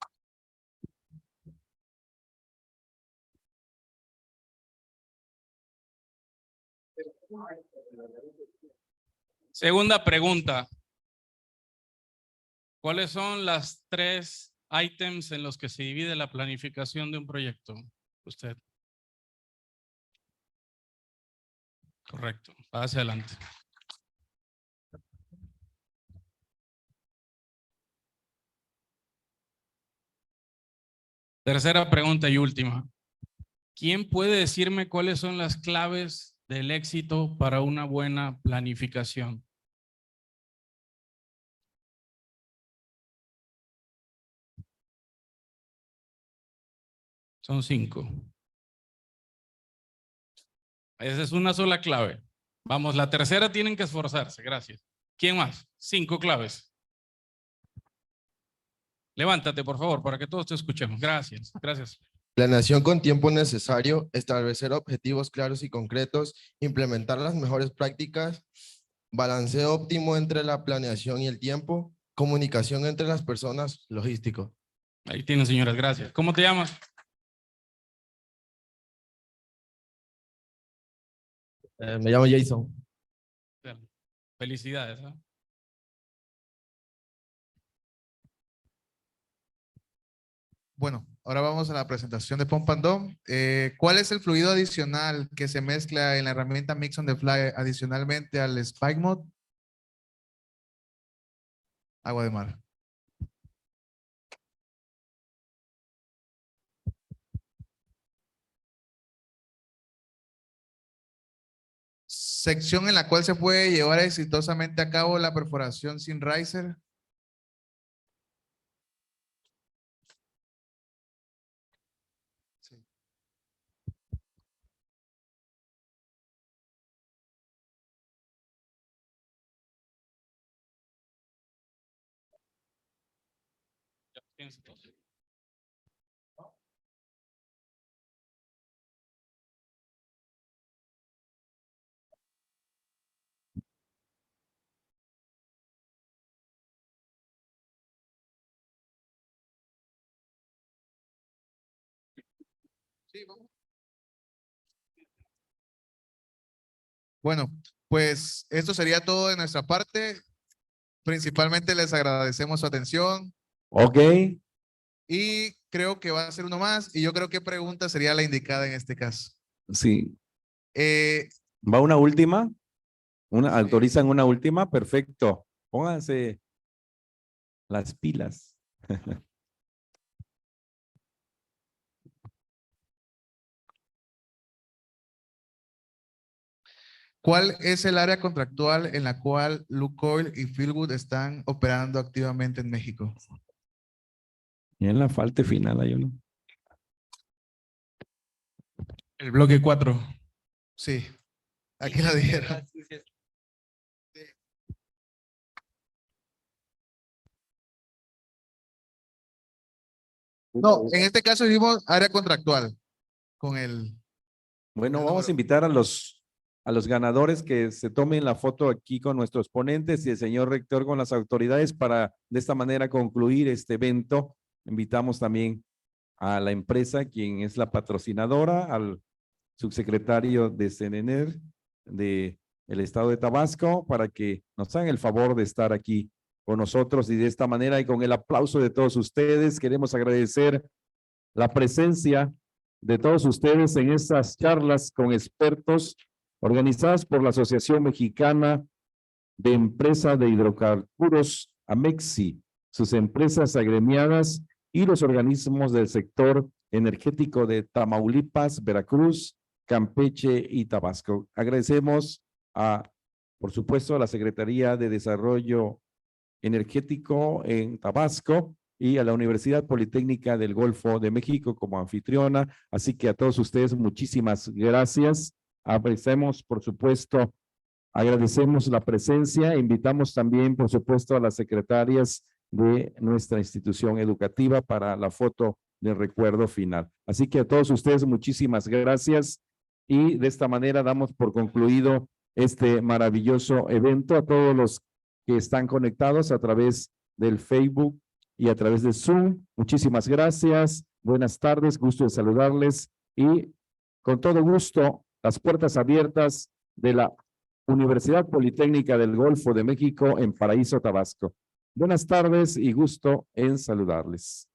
Segunda pregunta. ¿Cuáles son las 3 ítems en los que se divide la planificación de un proyecto? Usted. Correcto. Hacia adelante. Tercera pregunta y última. ¿Quién puede decirme cuáles son las claves del éxito para una buena planificación? Son 5. Esa es una sola clave. Vamos, la tercera tienen que esforzarse. Gracias. ¿Quién más? 5 claves. Levántate, por favor, para que todos te escuchemos. Gracias. Gracias. Planeación con tiempo necesario, establecer objetivos claros y concretos, implementar las mejores prácticas, balanceo óptimo entre la planeación y el tiempo, comunicación entre las personas, logístico. Ahí tienen, señoras, gracias. ¿Cómo te llamas? Me llamo Jason. Felicidades. ¿Ah? Bueno, ahora vamos a la presentación de Pump and Dump. ¿Cuál es el fluido adicional que se mezcla en la herramienta Mix on the Fly adicionalmente al Spike Mode? Agua de mar. Sección en la cual se puede llevar exitosamente a cabo la perforación sin riser. Bueno, pues esto sería todo de nuestra parte. Principalmente les agradecemos su atención. Ok. Y creo que va a ser uno más. Y yo creo que pregunta sería la indicada en este caso. Sí. Eh, ¿Va una última? ¿Autorizan una última? Perfecto. Pónganse las pilas. ¿Cuál es el área contractual en la cual Lukoil y Fieldwood están operando activamente en México? Y en la falta final hay uno. El bloque 4. Sí, aquí lo dijeron. No, en este caso vimos área contractual con el... Bueno, vamos a invitar a los ganadores que se tomen la foto aquí con nuestros ponentes y el señor rector con las autoridades para de esta manera concluir este evento. Invitamos también a la empresa, quien es la patrocinadora, al subsecretario de CNER del estado de Tabasco, para que nos hagan el favor de estar aquí con nosotros y de esta manera y con el aplauso de todos ustedes queremos agradecer la presencia de todos ustedes en estas charlas con expertos organizadas por la Asociación Mexicana de Empresa de Hidrocarburos, AMEXI, sus empresas agremiadas y los organismos del sector energético de Tamaulipas, Veracruz, Campeche y Tabasco. Agradecemos por supuesto, a la Secretaría de Desarrollo Energético en Tabasco y a la Universidad Politécnica del Golfo de México como anfitriona. Así que a todos ustedes muchísimas gracias. Apreciamos, por supuesto, agradecemos la presencia. Invitamos también, por supuesto, a las secretarias de nuestra institución educativa para la foto de recuerdo final. Así que a todos ustedes muchísimas gracias y de esta manera damos por concluido este maravilloso evento. A todos los que están conectados a través del Facebook y a través de Zoom, muchísimas gracias. Buenas tardes, gusto de saludarles y con todo gusto las puertas abiertas de la Universidad Politécnica del Golfo de México en Paraíso, Tabasco. Buenas tardes y gusto en saludarles.